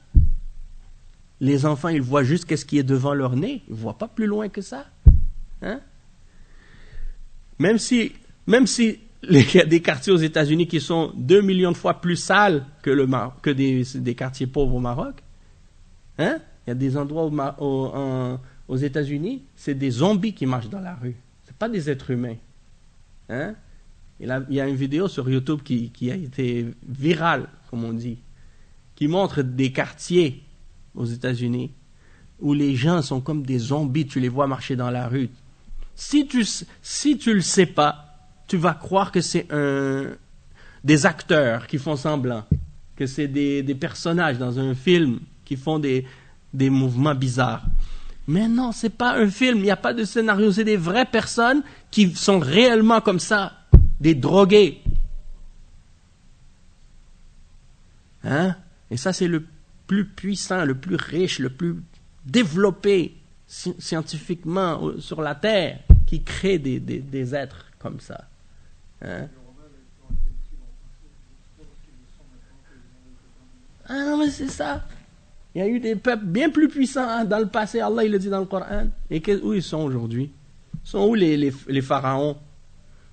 Les enfants, ils voient juste qu'est-ce qui est devant leur nez. Ils ne voient pas plus loin que ça. Hein? Même si il y a des quartiers aux États-Unis qui sont 2 millions de fois plus sales que des quartiers pauvres au Maroc. Hein? Il y a des endroits aux États-Unis, c'est des zombies qui marchent dans la rue. Ce pas des êtres humains. Hein? Il y a une vidéo sur YouTube qui a été virale, comme on dit, qui montre des quartiers aux États-Unis où les gens sont comme des zombies, tu les vois marcher dans la rue. Si tu le sais pas, tu vas croire que c'est des acteurs qui font semblant, que c'est des personnages dans un film qui font des mouvements bizarres. Mais non, c'est pas un film, il n'y a pas de scénario, c'est des vraies personnes qui sont réellement comme ça, des drogués. Hein? Et ça, c'est le plus puissant, le plus riche, le plus développé scientifiquement sur la Terre, qui crée des êtres comme ça. Hein? Ah non, mais c'est ça. Il y a eu des peuples bien plus puissants dans le passé. Allah, il le dit dans le Coran. Et où ils sont aujourd'hui? Sont où les pharaons?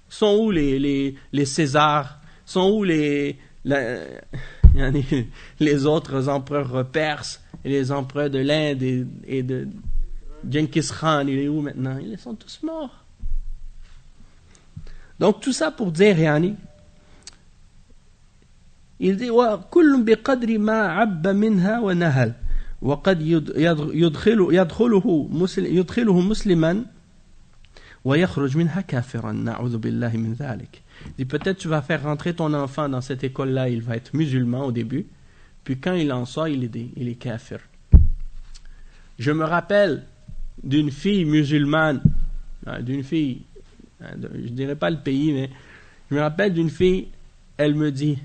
Sont où les Césars? Sont où les autres empereurs perses et les empereurs de l'Inde et de Genghis Khan? Il est où maintenant? Ils sont tous morts. Donc tout ça pour dire, il dit وكل بقدر ما عب منها ونهل وقد يدخله مسلما ويخرج منها كافرا نعوذ بالله من ذلك. Il dit peut-être tu vas faire rentrer ton enfant dans cette école-là, il va être musulman au début, puis quand il en sort, il est kafir. Je me rappelle d'une fille musulmane, je dirais pas le pays, mais je me rappelle d'une fille, elle me dit,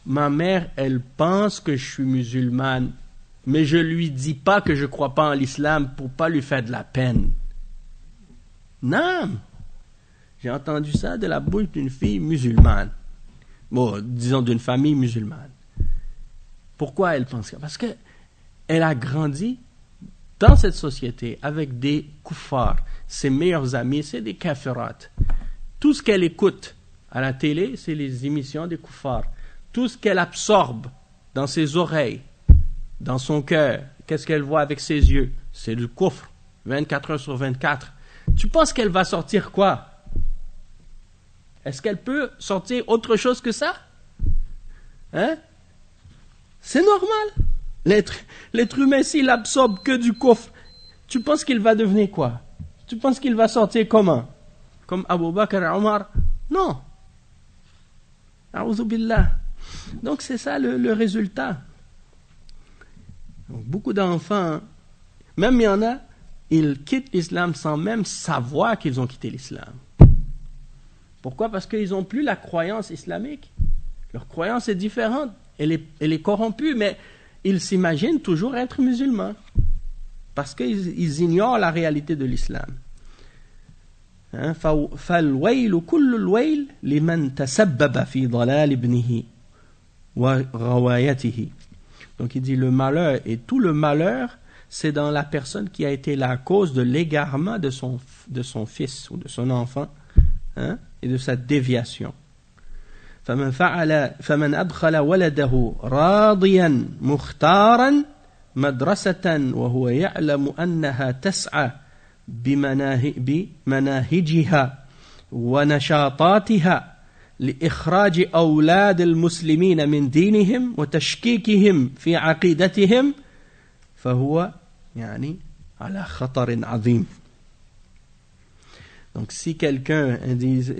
ma mère, elle pense que je suis musulmane, mais je lui dis pas que je crois pas en l'islam pour pas lui faire de la peine. Non! J'ai entendu ça de la bouche d'une fille musulmane. Bon, disons d'une famille musulmane. Pourquoi elle pense ça? Parce que elle a grandi dans cette société avec des kuffars. Ses meilleurs amis, c'est des kafirat. Tout ce qu'elle écoute à la télé, c'est les émissions des kuffars. Tout ce qu'elle absorbe dans ses oreilles, dans son cœur, qu'est-ce qu'elle voit avec ses yeux, c'est le kufr, 24 heures sur 24. Tu penses qu'elle va sortir quoi? Est-ce qu'elle peut sortir autre chose que ça? Hein? C'est normal. L'être humain, s'il absorbe que du kufr, tu penses qu'il va devenir quoi? Tu penses qu'il va sortir comment? Comme Abu Bakr et Omar? Non. A'udhu billah. Donc c'est ça le résultat. Donc, beaucoup d'enfants, même il y en a, ils quittent l'islam sans même savoir qu'ils ont quitté l'islam. Pourquoi? Parce qu'ils n'ont plus la croyance islamique. Leur croyance est différente. Elle est corrompue, mais ils s'imaginent toujours être musulmans. Parce qu'ils ignorent la réalité de l'islam. فَالْوَيْلُ كُلُّ الْوَيْلِ لِمَنْ تَسَبَّبَ فِي ضَلَالِ ابْنِهِ وَغَوَايَتِهِ. Donc il dit le malheur, et tout le malheur, c'est dans la personne qui a été la cause de l'égarement de son fils ou de son enfant, et de sa déviation. فمن أدخل ولده راضيا مختارا مدرسة وهو يعلم أنها تسعى بمناهجها ونشاطاتها لإخراج أولاد المسلمين من دينهم وتشكيكهم في عقيدتهم فهو يعني على خطر عظيم. Donc si quelqu'un, ils disent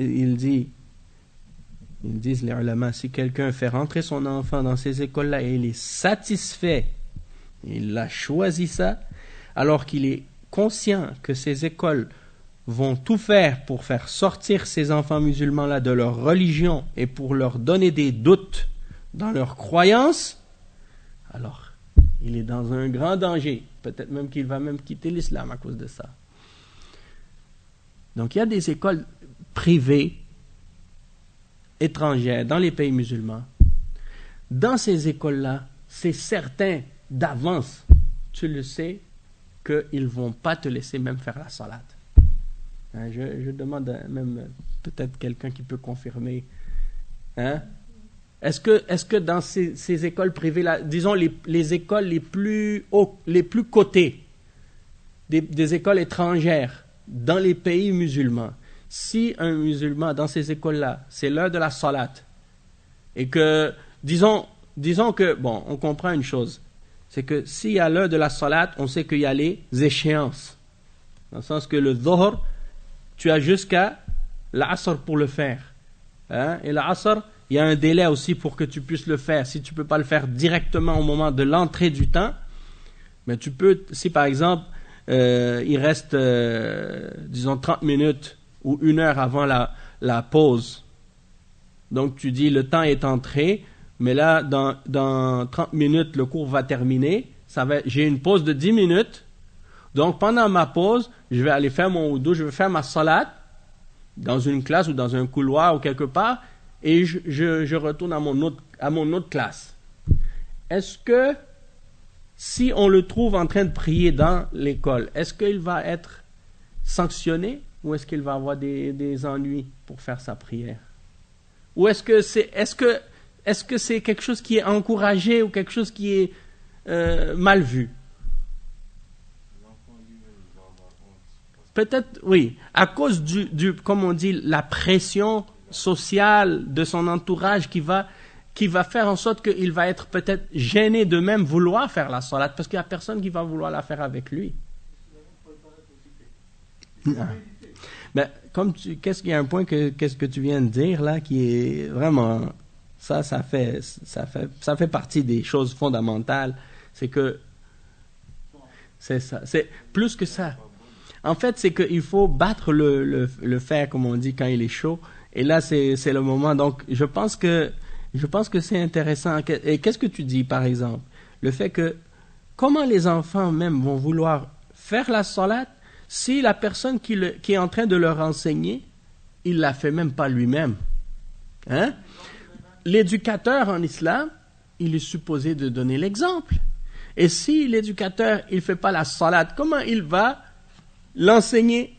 les ulama, si quelqu'un fait rentrer son enfant dans ces écoles-là et il est satisfait, il a choisi ça, alors qu'il est conscient que ces écoles vont tout faire pour faire sortir ces enfants musulmans-là de leur religion et pour leur donner des doutes dans leurs croyances, alors il est dans un grand danger. Peut-être même qu'il va même quitter l'islam à cause de ça. Donc il y a des écoles privées étrangères dans les pays musulmans. Dans ces écoles-là, c'est certain d'avance, tu le sais, qu'ils ne vont pas te laisser même faire la salade. Je demande même peut-être quelqu'un qui peut confirmer. Est-ce que dans ces écoles privées-là, disons les écoles les plus cotées, des écoles étrangères, dans les pays musulmans, si un musulman dans ces écoles-là, c'est l'heure de la salat, et que, disons que, bon, on comprend une chose, c'est que s'il y a l'heure de la salat, on sait qu'il y a les échéances. Dans le sens que le dhuhr, tu as jusqu'à l'asr pour le faire. Et l'asr, il y a un délai aussi pour que tu puisses le faire. Si tu ne peux pas le faire directement au moment de l'entrée du temps, mais tu peux, si par exemple, il reste, disons, 30 minutes ou 1 heure avant la pause. Donc tu dis, le temps est entré, mais là, dans 30 minutes, le cours va terminer. J'ai une pause de 10 minutes. Donc pendant ma pause, je vais aller faire mon wudu, je vais faire ma salat dans une classe ou dans un couloir ou quelque part, et je retourne à mon autre classe. Est-ce que si on le trouve en train de prier dans l'école, est-ce qu'il va être sanctionné ou est-ce qu'il va avoir des ennuis pour faire sa prière? Ou est-ce que c'est quelque chose qui est encouragé ou quelque chose qui est mal vu? Peut-être, oui, à cause comme on dit, la pression sociale de son entourage qui va faire en sorte qu'il va être peut-être gêné de même vouloir faire la salat parce qu'il n'y a personne qui va vouloir la faire avec lui. Mais qu'est-ce qu'il y a un point qu'est-ce que tu viens de dire là qui est vraiment ça fait partie des choses fondamentales. C'est que c'est ça, c'est plus que ça. En fait, c'est qu'il faut battre le fer, comme on dit, quand il est chaud. Et là, c'est le moment. Donc, je pense que c'est intéressant. Et qu'est-ce que tu dis, par exemple? Le fait que, comment les enfants même vont vouloir faire la salat si la personne qui est en train de leur enseigner, il ne la fait même pas lui-même? L'éducateur en islam, il est supposé de donner l'exemple. Et si l'éducateur, il fait pas la salat, comment il va l'enseigner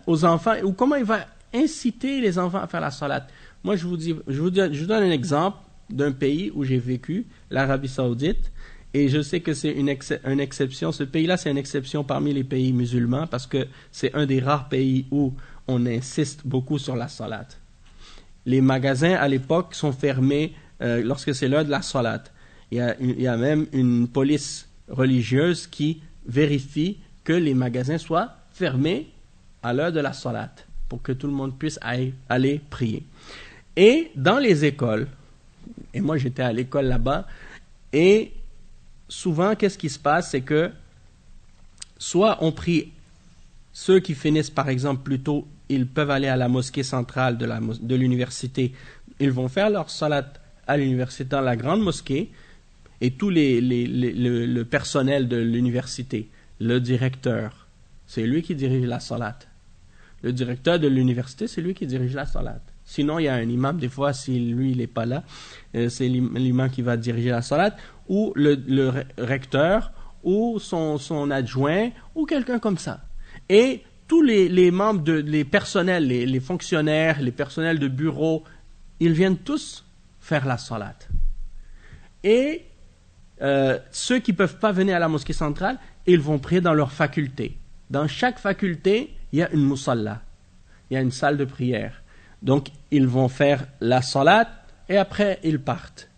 aux enfants, ou comment il va inciter les enfants à faire la salat? Moi, je vous donne un exemple d'un pays où j'ai vécu, l'Arabie Saoudite, et je sais que c'est une exception. Ce pays-là, c'est une exception parmi les pays musulmans parce que c'est un des rares pays où on insiste beaucoup sur la salat. Les magasins, à l'époque, sont fermés lorsque c'est l'heure de la salat. Il y a même une police religieuse qui vérifie que les magasins soient fermés à l'heure de la salat pour que tout le monde puisse aller prier. Et dans les écoles, et moi j'étais à l'école là-bas, et souvent qu'est-ce qui se passe, c'est que soit on prie, ceux qui finissent par exemple plus tôt, ils peuvent aller à la mosquée centrale de l'université, ils vont faire leur salat à l'université, dans la grande mosquée, et tout le personnel de l'université, le directeur, c'est lui qui dirige la salat. Le directeur de l'université, c'est lui qui dirige la salat. Sinon, il y a un imam, des fois, si lui, il n'est pas là, c'est l'imam qui va diriger la salat, ou le recteur, ou son adjoint, ou quelqu'un comme ça. Et tous les membres, les personnels, les fonctionnaires, les personnels de bureau, ils viennent tous faire la salat. Et ceux qui ne peuvent pas venir à la mosquée centrale, ils vont prier dans leur faculté. Dans chaque faculté, il y a une musalla, il y a une salle de prière. Donc, ils vont faire la salat et après, ils partent.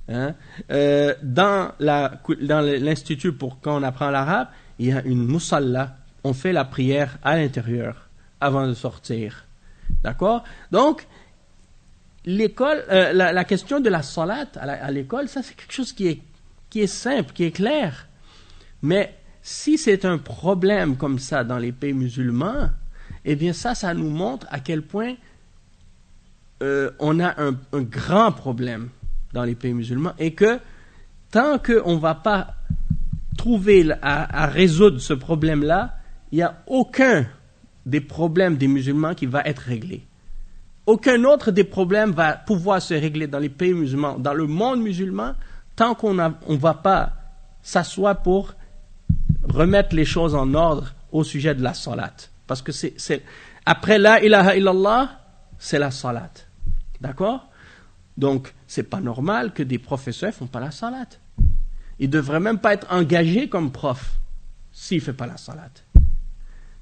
Dans l'institut, pour quand on apprend l'arabe, il y a une musalla. On fait la prière à l'intérieur avant de sortir. D'accord? Donc, l'école, la question de la salat à l'école, ça c'est quelque chose qui est simple, qui est clair. Mais si c'est un problème comme ça dans les pays musulmans, eh bien ça nous montre à quel point on a un grand problème dans les pays musulmans et que tant qu'on ne va pas trouver à résoudre ce problème-là, il n'y a aucun des problèmes des musulmans qui va être réglé. Aucun autre des problèmes va pouvoir se régler dans les pays musulmans, dans le monde musulman, tant qu'on ne va pas s'asseoir pour remettre les choses en ordre au sujet de la salat. Parce que après la ilaha illallah, c'est la salat. D'accord? Donc, c'est pas normal que des professeurs ne font pas la salat. Ils ne devraient même pas être engagés comme prof s'ils ne font pas la salat.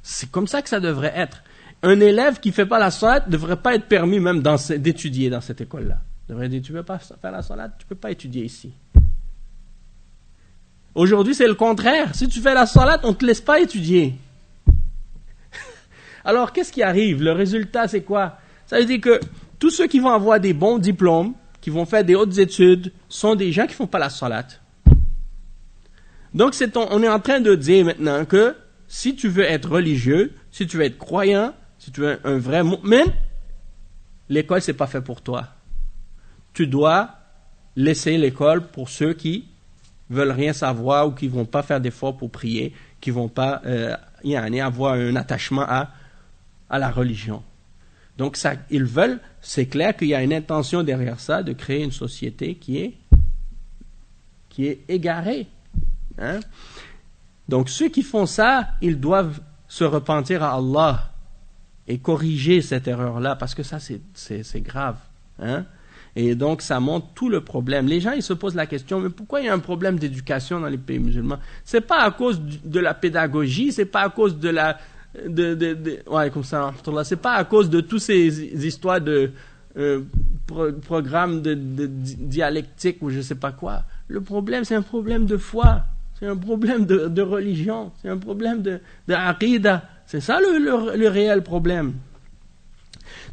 C'est comme ça que ça devrait être. Un élève qui ne fait pas la salat ne devrait pas être permis même d'étudier dans cette école-là. Il devrait dire, tu ne veux pas faire la salat, tu ne peux pas étudier ici. Aujourd'hui, c'est le contraire. Si tu fais la salat, on ne te laisse pas étudier. Alors, qu'est-ce qui arrive? Le résultat, c'est quoi? Ça veut dire que tous ceux qui vont avoir des bons diplômes, qui vont faire des hautes études, sont des gens qui ne font pas la salat. Donc, on est en train de dire maintenant que si tu veux être religieux, si tu veux être croyant, si tu veux un vrai mu'min, l'école, c'est pas fait pour toi. Tu dois laisser l'école pour ceux qui veulent rien savoir ou qui vont pas faire d'efforts pour prier, qui vont pas avoir un attachement à la religion. Donc, ils veulent, c'est clair qu'il y a une intention derrière ça de créer une société qui est égarée. Hein? Donc, ceux qui font ça, ils doivent se repentir à Allah et corriger cette erreur-là, parce que ça, c'est grave. Hein? Et donc, ça montre tout le problème. Les gens, ils se posent la question, mais pourquoi il y a un problème d'éducation dans les pays musulmans? C'est pas à cause de la pédagogie, c'est pas à cause de comme ça, c'est pas à cause de toutes ces histoires de programmes de dialectique ou je sais pas quoi. Le problème, c'est un problème de foi. C'est un problème de religion, c'est un problème de aqida. C'est ça le réel problème.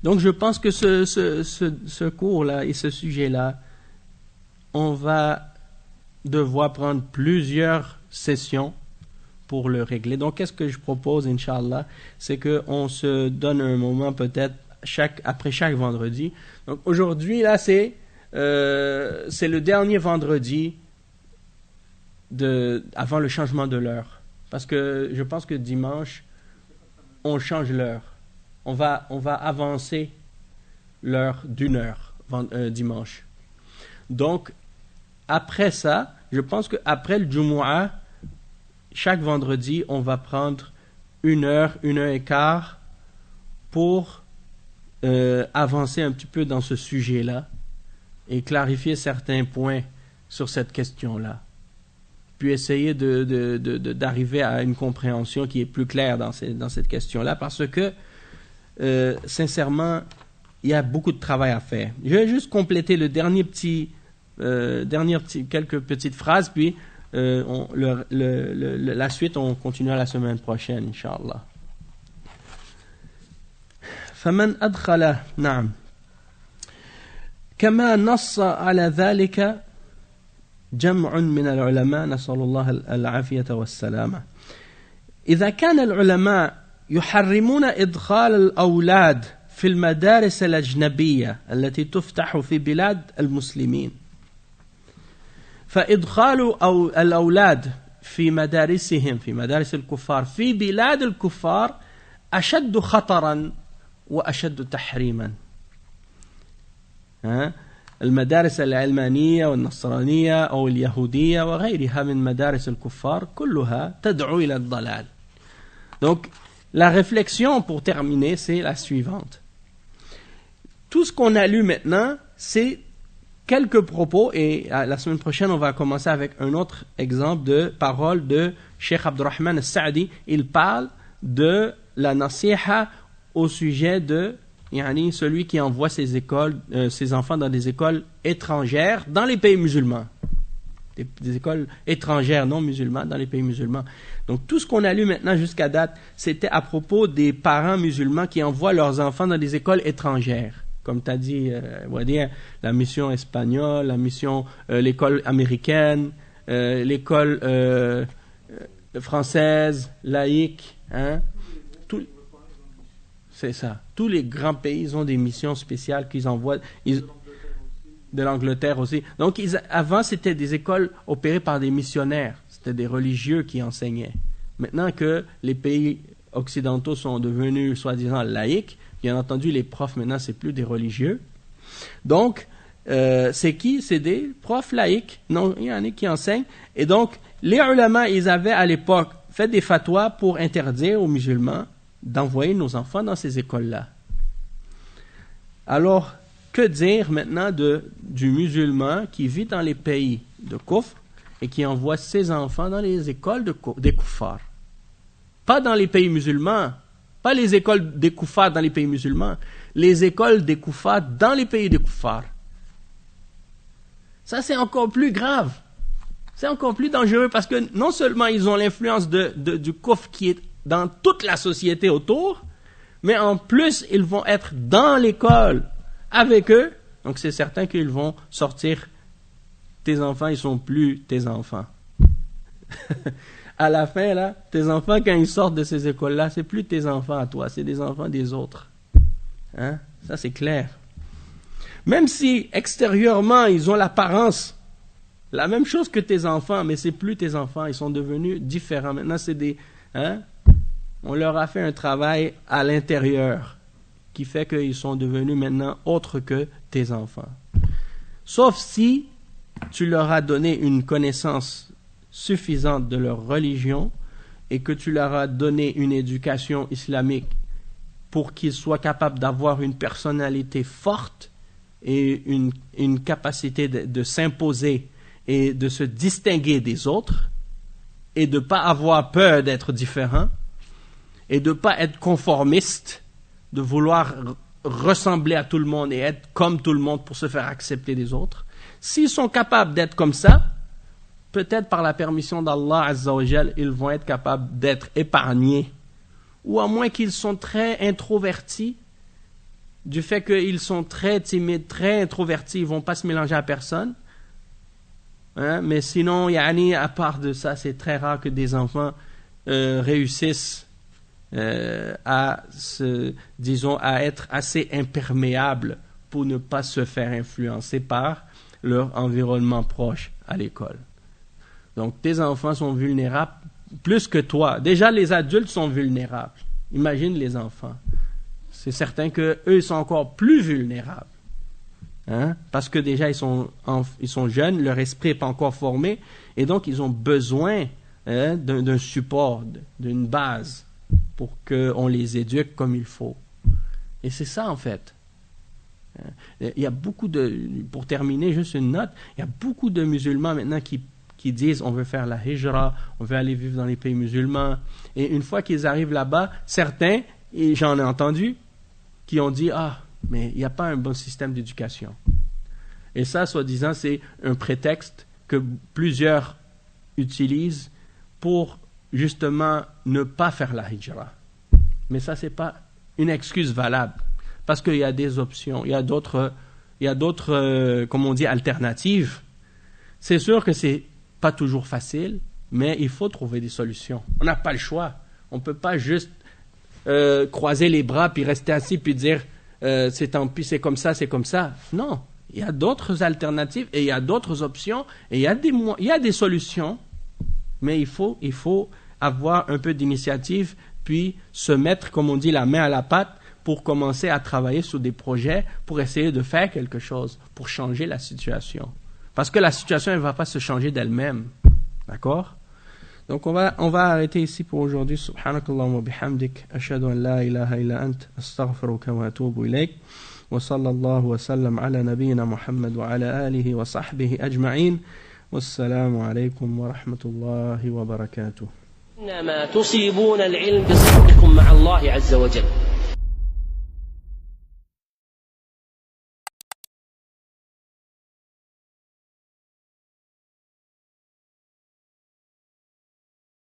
Donc je pense que ce cours-là et ce sujet-là, on va devoir prendre plusieurs sessions pour le régler. Donc qu'est-ce que je propose, Inch'Allah, c'est qu'on se donne un moment peut-être après chaque vendredi. Donc aujourd'hui, là, c'est le dernier vendredi avant le changement de l'heure. Parce que je pense que dimanche, on change l'heure. On va avancer l'heure d'1 heure dimanche. Donc, après ça, je pense qu'après le Jumu'ah, chaque vendredi, on va prendre 1 heure et quart pour avancer un petit peu dans ce sujet-là et clarifier certains points sur cette question-là. Puis essayer d'arriver à une compréhension qui est plus claire dans cette question-là, parce que, sincèrement, il y a beaucoup de travail à faire. Je vais juste compléter le quelques petites phrases, puis la suite, on continuera la semaine prochaine, Inch'Allah. فمن أدخل نعم كما نص على ذلك جمع من العلماء نسأل الله العافية والسلامة. إذا كان العلماء يحرمون إدخال الأولاد في المدارس الأجنبية التي تفتح في بلاد المسلمين، فإدخال الأولاد في مدارسهم في مدارس الكفار في بلاد الكفار أشد خطرا وأشد تحريما. المدارس العلمانية والنصرانية أو اليهودية وغيرها من مدارس الكفار كلها تدعو إلى الضلال. Donc, la réflexion pour terminer, c'est la suivante. Tout ce qu'on a lu maintenant, c'est quelques propos, et la semaine prochaine, on va commencer avec un autre exemple de parole de Cheikh Abdurrahman al-Sa'di. Il parle de la nasiha au sujet de celui qui envoie ses enfants dans des écoles étrangères dans les pays musulmans. Des écoles étrangères non musulmanes dans les pays musulmans. Donc tout ce qu'on a lu maintenant jusqu'à date, c'était à propos des parents musulmans qui envoient leurs enfants dans des écoles étrangères. Comme tu as dit, on va dire la mission espagnole, la mission, l'école américaine, l'école française, laïque, c'est ça. Tous les grands pays ont des missions spéciales qu'ils envoient. De l'Angleterre aussi. Donc, avant, c'était des écoles opérées par des missionnaires. C'était des religieux qui enseignaient. Maintenant que les pays occidentaux sont devenus, soi-disant, laïques, bien entendu, les profs, maintenant, c'est plus des religieux. Donc, c'est qui? C'est des profs laïques. Non, il y en a qui enseignent. Et donc, les ulama, ils avaient à l'époque fait des fatwas pour interdire aux musulmans d'envoyer nos enfants dans ces écoles-là. Alors, que dire maintenant du musulman qui vit dans les pays de Kufr et qui envoie ses enfants dans les écoles des Kuffars? Pas dans les pays musulmans, pas les écoles des Kuffars dans les pays musulmans, les écoles des Kuffars dans les pays des Kuffars. Ça, c'est encore plus grave. C'est encore plus dangereux parce que non seulement ils ont l'influence du Kufr qui est dans toute la société autour, mais en plus, ils vont être dans l'école avec eux. Donc, c'est certain qu'ils vont sortir. Tes enfants, ils sont plus tes enfants. À la fin, là, tes enfants, quand ils sortent de ces écoles-là, c'est plus tes enfants à toi, c'est des enfants des autres. Ça, c'est clair. Même si, extérieurement, ils ont l'apparence, la même chose que tes enfants, mais c'est plus tes enfants, ils sont devenus différents. Maintenant, c'est des... on leur a fait un travail à l'intérieur qui fait qu'ils sont devenus maintenant autres que tes enfants. Sauf si tu leur as donné une connaissance suffisante de leur religion et que tu leur as donné une éducation islamique pour qu'ils soient capables d'avoir une personnalité forte et une capacité de s'imposer et de se distinguer des autres et de ne pas avoir peur d'être différent et de ne pas être conformiste, de vouloir ressembler à tout le monde et être comme tout le monde pour se faire accepter des autres. S'ils sont capables d'être comme ça, peut-être par la permission d'Allah Azza wa Jal, ils vont être capables d'être épargnés. Ou à moins qu'ils sont très introvertis, du fait qu'ils sont très timides, très introvertis, ils ne vont pas se mélanger à personne. Mais sinon, à part de ça, c'est très rare que des enfants réussissent à être assez imperméables pour ne pas se faire influencer par leur environnement proche à l'école. Donc, tes enfants sont vulnérables plus que toi. Déjà, les adultes sont vulnérables. Imagine les enfants. C'est certain qu'eux, ils sont encore plus vulnérables. Hein? Parce que déjà, ils sont jeunes, leur esprit n'est pas encore formé, et donc ils ont besoin d'un support, d'une base, pour qu'on les éduque comme il faut. Et c'est ça, en fait. Il y a beaucoup pour terminer, juste une note, il y a beaucoup de musulmans maintenant qui disent on veut faire la hijra, on veut aller vivre dans les pays musulmans. Et une fois qu'ils arrivent là-bas, certains, et j'en ai entendu, qui ont dit mais il n'y a pas un bon système d'éducation. Et ça, soi-disant, c'est un prétexte que plusieurs utilisent pour justement ne pas faire la hijra. Mais ça, c'est pas une excuse valable. Parce qu'il y a des options, il y a d'autres, comme on dit, alternatives. C'est sûr que c'est pas toujours facile, mais il faut trouver des solutions. On n'a pas le choix. On ne peut pas juste croiser les bras puis rester assis puis dire c'est tant pis, c'est comme ça, c'est comme ça. Non, il y a d'autres alternatives et il y a d'autres options et il y a des solutions, mais il faut avoir un peu d'initiative puis se mettre, comme on dit, la main à la pâte pour commencer à travailler sur des projets pour essayer de faire quelque chose, pour changer la situation. Parce que la situation, elle ne va pas se changer d'elle-même. D'accord? Donc, on va arrêter ici pour aujourd'hui. Subhanakallahumma wa bihamdik. Ashhadu an la ilaha illa ant. Astaghfiruka wa atubu ilayk. Wa sallallahu wa sallam ala nabiyyina Muhammad wa ala alihi wa sahbihi ajma'in. Wassalamu alaykum wa rahmatullahi wa barakatuh. إنما تصيبون العلم بصدقكم مع الله عز وجل